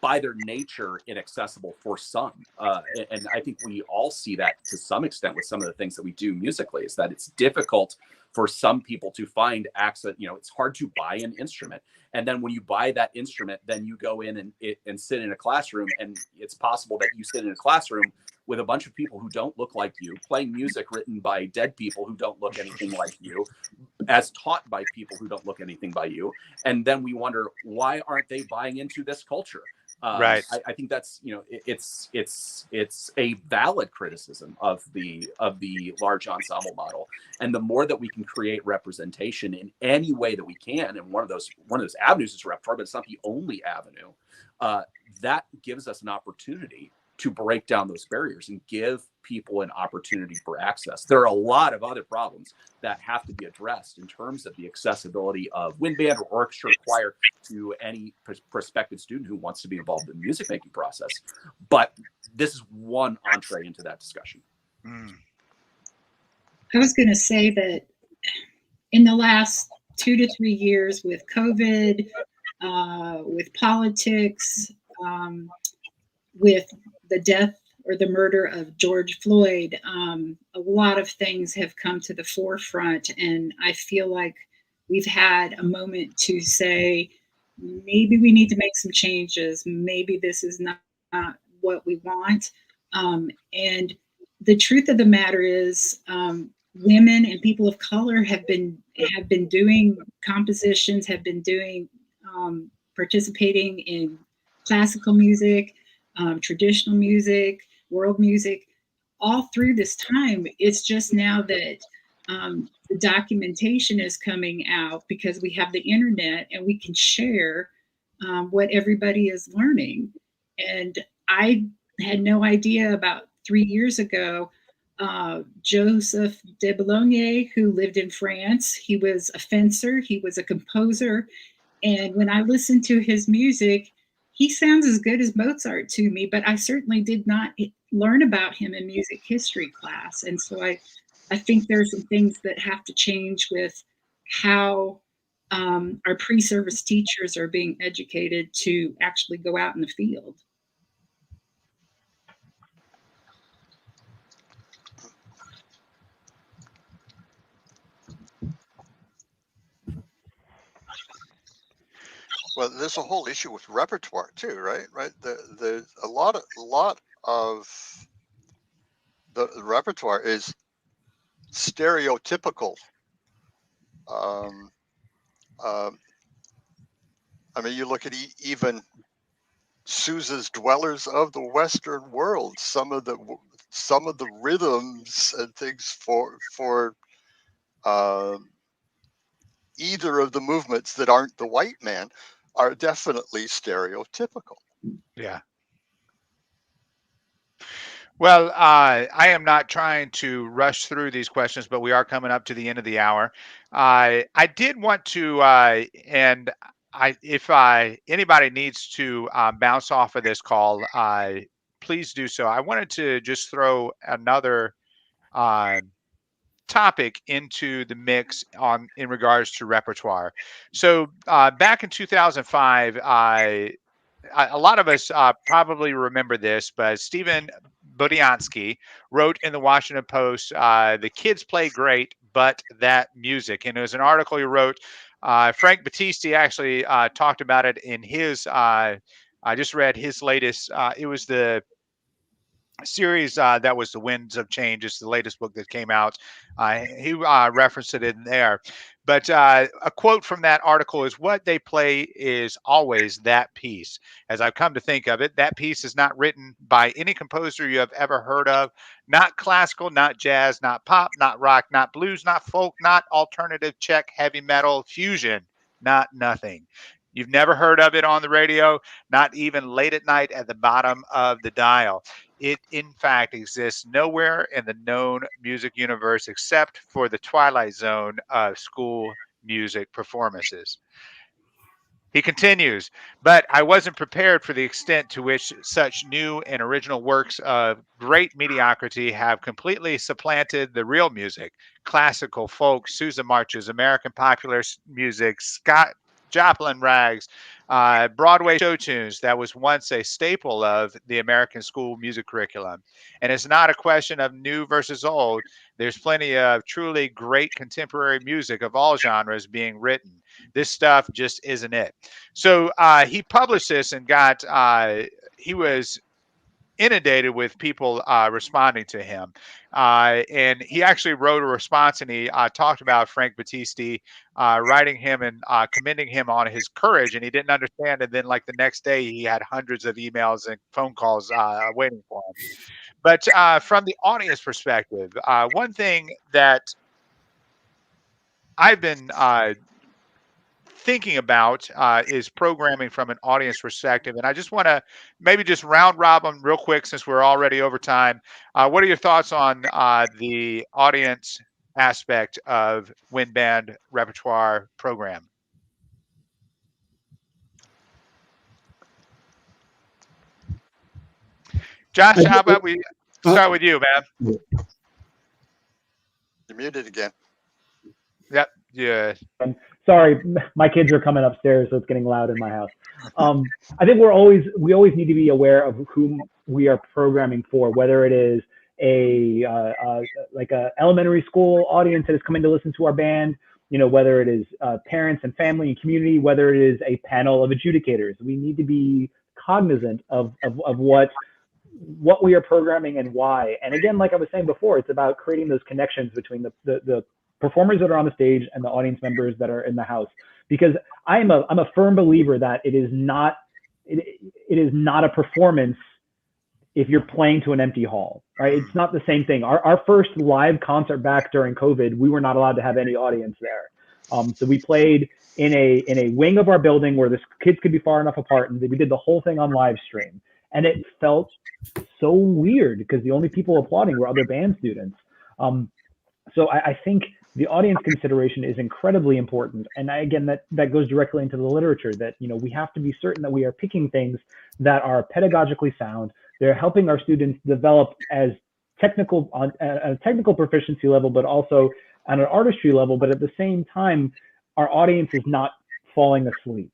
S4: by their nature inaccessible for some. And I think we all see that to some extent with some of the things that we do musically, is that it's difficult for some people to find access. It's hard to buy an instrument. And then when you buy that instrument, then you go in and sit in a classroom, and it's possible that you sit in a classroom with a bunch of people who don't look like you, playing music written by dead people who don't look anything like you, as taught by people who don't look anything by you. And then we wonder, why aren't they buying into this culture?
S1: Right.
S4: I think that's, it's a valid criticism of the large ensemble model. And the more that we can create representation in any way that we can, and one of those avenues is repertoire, but it's not the only avenue, that gives us an opportunity to break down those barriers and give people an opportunity for access. There are a lot of other problems that have to be addressed in terms of the accessibility of wind band or orchestra choir to any prospective student who wants to be involved in the music making process. But this is one entree into that discussion.
S6: I was going to say that in the last 2 to 3 years, with COVID, with politics, with the death or the murder of George Floyd, a lot of things have come to the forefront. And I feel like we've had a moment to say, maybe we need to make some changes. Maybe this is not what we want. And the truth of the matter is, women and people of color have been doing compositions, have been doing participating in classical music, traditional music, world music, all through this time. It's just now that the documentation is coming out because we have the internet and we can share what everybody is learning. And I had no idea about 3 years ago, Joseph de Boulogne, who lived in France. He was a fencer, he was a composer. And when I listened to his music, he sounds as good as Mozart to me, but I certainly did not learn about him in music history class. And so I think there are some things that have to change with how our pre-service teachers are being educated to actually go out in the field.
S5: Well, there's a whole issue with repertoire too, right? Right. The a lot of the repertoire is stereotypical. I mean, you look at even Sousa's Dwellers of the Western World. Some of the rhythms and things for either of the movements that aren't the white man are definitely stereotypical.
S1: Yeah. Well, I am not trying to rush through these questions, but we are coming up to the end of the hour. I did want to, and if anybody needs to bounce off of this call, please do so. I wanted to just throw another topic into the mix in regards to repertoire. So back in 2005, a lot of us probably remember this, but Stephen Budiansky wrote in the Washington Post, "The kids play great, but that music." And it was an article he wrote. Frank Battisti actually talked about it in his. I just read his latest. It was the series that was The Winds of Change. It's the latest book that came out. He referenced it in there. But a quote from that article is, "What they play is always that piece." As I've come to think of it, that piece is not written by any composer you have ever heard of. Not classical, not jazz, not pop, not rock, not blues, not folk, not alternative, Czech, heavy metal, fusion, not nothing. You've never heard of it on the radio, not even late at night at the bottom of the dial. It, in fact, exists nowhere in the known music universe except for the twilight zone of school music performances. He continues, but I wasn't prepared for the extent to which such new and original works of great mediocrity have completely supplanted the real music, classical, folk, Sousa marches, American popular music, Scott Joplin rags, Broadway show tunes that was once a staple of the American school music curriculum. And it's not a question of new versus old. There's plenty of truly great contemporary music of all genres being written. This stuff just isn't it. So he published this and got, he was inundated with people responding to him. And he actually wrote a response, and he talked about Frank Battisti, writing him and commending him on his courage. And he didn't understand. And then like the next day, he had hundreds of emails and phone calls waiting for him. But from the audience perspective, one thing that I've been thinking about is programming from an audience perspective. And I just want to maybe just round robin real quick since we're already over time. What are your thoughts on the audience aspect of Wind Band Repertoire program? Josh, how about we start with you, man?
S5: You're muted again.
S1: Yep. Yeah.
S7: Sorry, my kids are coming upstairs, so it's getting loud in my house. I think we always need to be aware of whom we are programming for, whether it is like a elementary school audience that is coming to listen to our band, whether it is parents and family and community, whether it is a panel of adjudicators. We need to be cognizant of what we are programming and why. And again, like I was saying before, it's about creating those connections between the performers that are on the stage and the audience members that are in the house, because I'm a firm believer that it is not a performance if you're playing to an empty hall, right? It's not the same thing. Our first live concert back during COVID, we were not allowed to have any audience there. So we played in a wing of our building where the kids could be far enough apart, and we did the whole thing on live stream. And it felt so weird because the only people applauding were other band students. So I think the audience consideration is incredibly important. And again, that goes directly into the literature that, we have to be certain that we are picking things that are pedagogically sound. They're helping our students develop as technical on a technical proficiency level, but also on an artistry level. But at the same time, our audience is not falling asleep.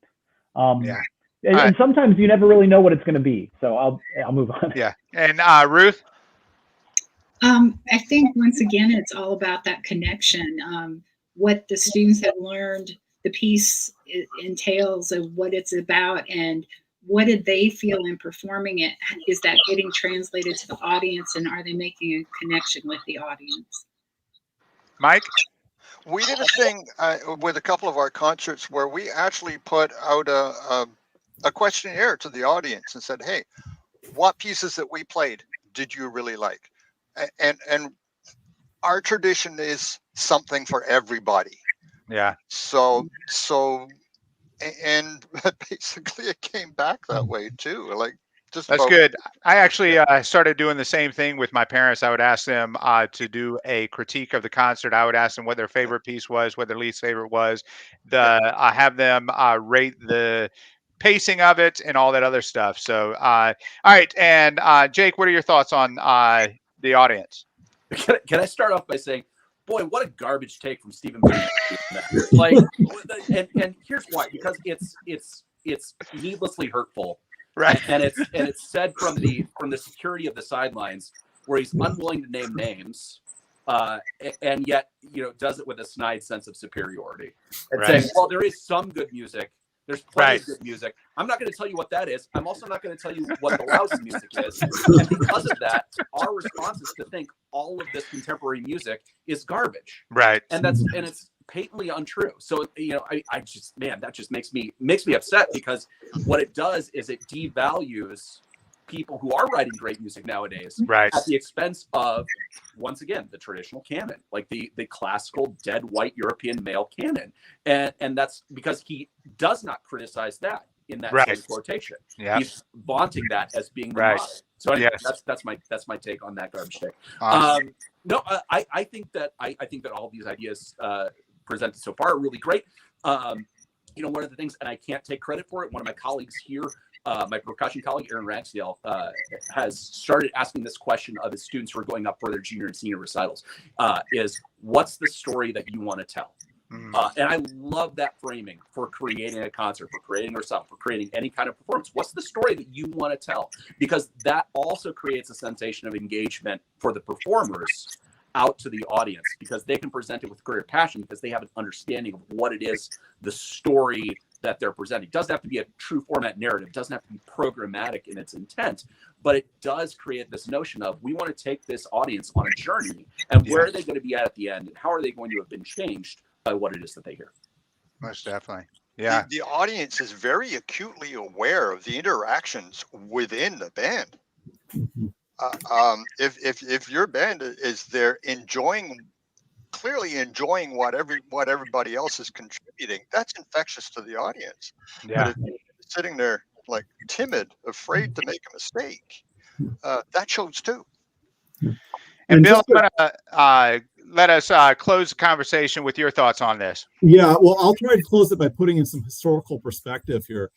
S7: And sometimes you never really know what it's going to be. So I'll move on.
S1: Yeah. And Ruth?
S6: I think once again, it's all about that connection. What the students have learned, the piece entails of what it's about, and what did they feel in performing it? Is that getting translated to the audience, and are they making a connection with the audience?
S1: Mike?
S5: We did a thing with a couple of our concerts where we actually put out a questionnaire to the audience and said, hey, what pieces that we played did you really like? And our tradition is something for everybody.
S1: Yeah.
S5: So and basically it came back that way too. Like just
S1: that's good. I actually started doing the same thing with my parents. I would ask them to do a critique of the concert. I would ask them what their favorite piece was, what their least favorite was. I have them rate the pacing of it and all that other stuff. So, all right. And Jake, what are your thoughts on the audience?
S8: Can I start off by saying, boy, what a garbage take from Stephen Perrine. Like, and here's why: because it's needlessly hurtful,
S1: right?
S8: And it's said from the security of the sidelines, where he's unwilling to name names, and yet does it with a snide sense of superiority, and saying, well, there is some good music. There's plenty of good music. I'm not going to tell you what that is. I'm also not going to tell you what the lousy music is. And because of that, our response is to think all of this contemporary music is garbage.
S1: Right.
S8: And it's patently untrue. So, I just, man, that just makes me upset, because what it does is it devalues people who are writing great music nowadays
S1: Right.
S8: at the expense of, once again, the traditional canon, like the classical dead white European male canon. And that's because he does not criticize that in that
S1: Right.
S8: same quotation.
S1: Yeah.
S8: He's vaunting that as being the
S1: Right.
S8: model. So anyway,
S1: Yes.
S8: that's my take on that garbage take.
S1: Awesome.
S8: No, I think that all these ideas presented so far are really great. You know, one of the things, and I can't take credit for it, one of my colleagues here, my percussion colleague, Aaron Ragsdale, has started asking this question of his students who are going up for their junior and senior recitals, is what's the story that you want to tell? And I love that framing for creating a concert, for creating a recital, for creating any kind of performance. What's the story that you want to tell? Because that also creates a sensation of engagement for the performers out to the audience, because they can present it with greater passion because they have an understanding of what it is, the story that they're presenting. It doesn't have to be a true format narrative. It doesn't have to be programmatic in its intent, but it does create this notion of, we want to take this audience on a journey, and where are they going to be at the end, and how are they going to have been changed by what it is that they hear?
S1: Most definitely. Yeah.
S5: The audience is very acutely aware of the interactions within the band. If your band is there clearly enjoying what everybody else is contributing, that's infectious to the audience.
S1: Yeah.
S5: But if you're sitting there like timid, afraid to make a mistake, that shows too.
S1: And Bill, I'm gonna let us close the conversation with your thoughts on this.
S3: Yeah, well, I'll try to close it by putting in some historical perspective here.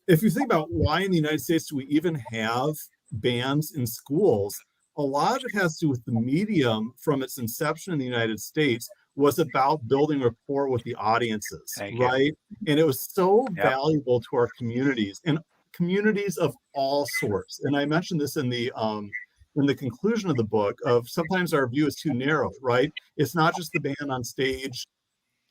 S3: If you think about why in the United States do we even have bands in schools, a lot of it has to do with the medium from its inception in the United States was about building rapport with the audiences, right? And it was so valuable to our communities, and communities of all sorts. And I mentioned this in the conclusion of the book, of sometimes our view is too narrow, right? It's not just the band on stage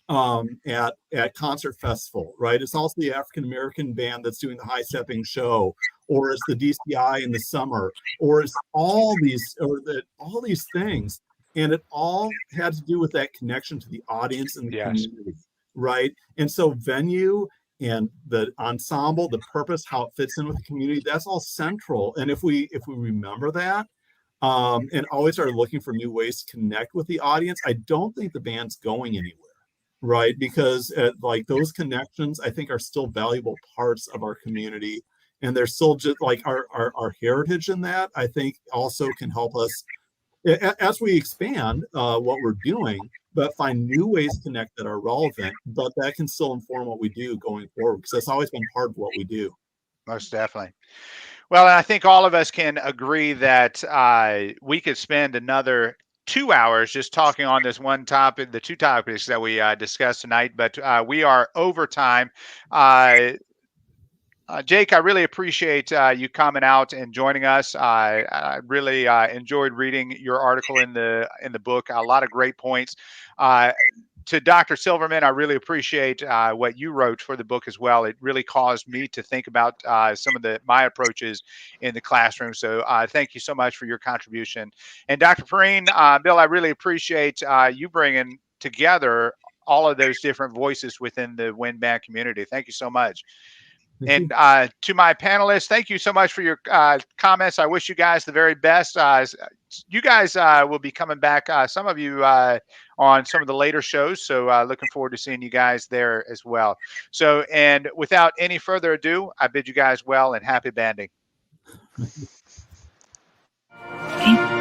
S3: at concert festival, right? It's also the African American band that's doing the high stepping show, or it's the DCI in the summer, or it's all these things, and it all had to do with that connection to the audience and the community, right? And so venue and the ensemble, the purpose, how it fits in with the community, that's all central. And if we remember that, and always are looking for new ways to connect with the audience, I don't think the band's going anywhere. Right, because like those connections, I think, are still valuable parts of our community, and they're still just like our heritage in that. I think also can help us as we expand what we're doing, but find new ways to connect that are relevant, but that can still inform what we do going forward, because that's always been part of what we do.
S1: Most definitely. Well, I think all of us can agree that we could spend another 2 hours just talking on this one topic, the two topics that we discussed tonight, but we are over time. Jake, I really appreciate you coming out and joining us. I really enjoyed reading your article in the book. A lot of great points. To Dr. Silverman, I really appreciate what you wrote for the book as well. It really caused me to think about some of my approaches in the classroom. So thank you so much for your contribution. And Dr. Perrine, Bill, I really appreciate you bringing together all of those different voices within the wind band community. Thank you so much. And to my panelists, thank you so much for your comments. I wish you guys the very best. You guys will be coming back, some of you on some of the later shows. So looking forward to seeing you guys there as well. So, and without any further ado, I bid you guys well and happy banding.
S6: Thank you.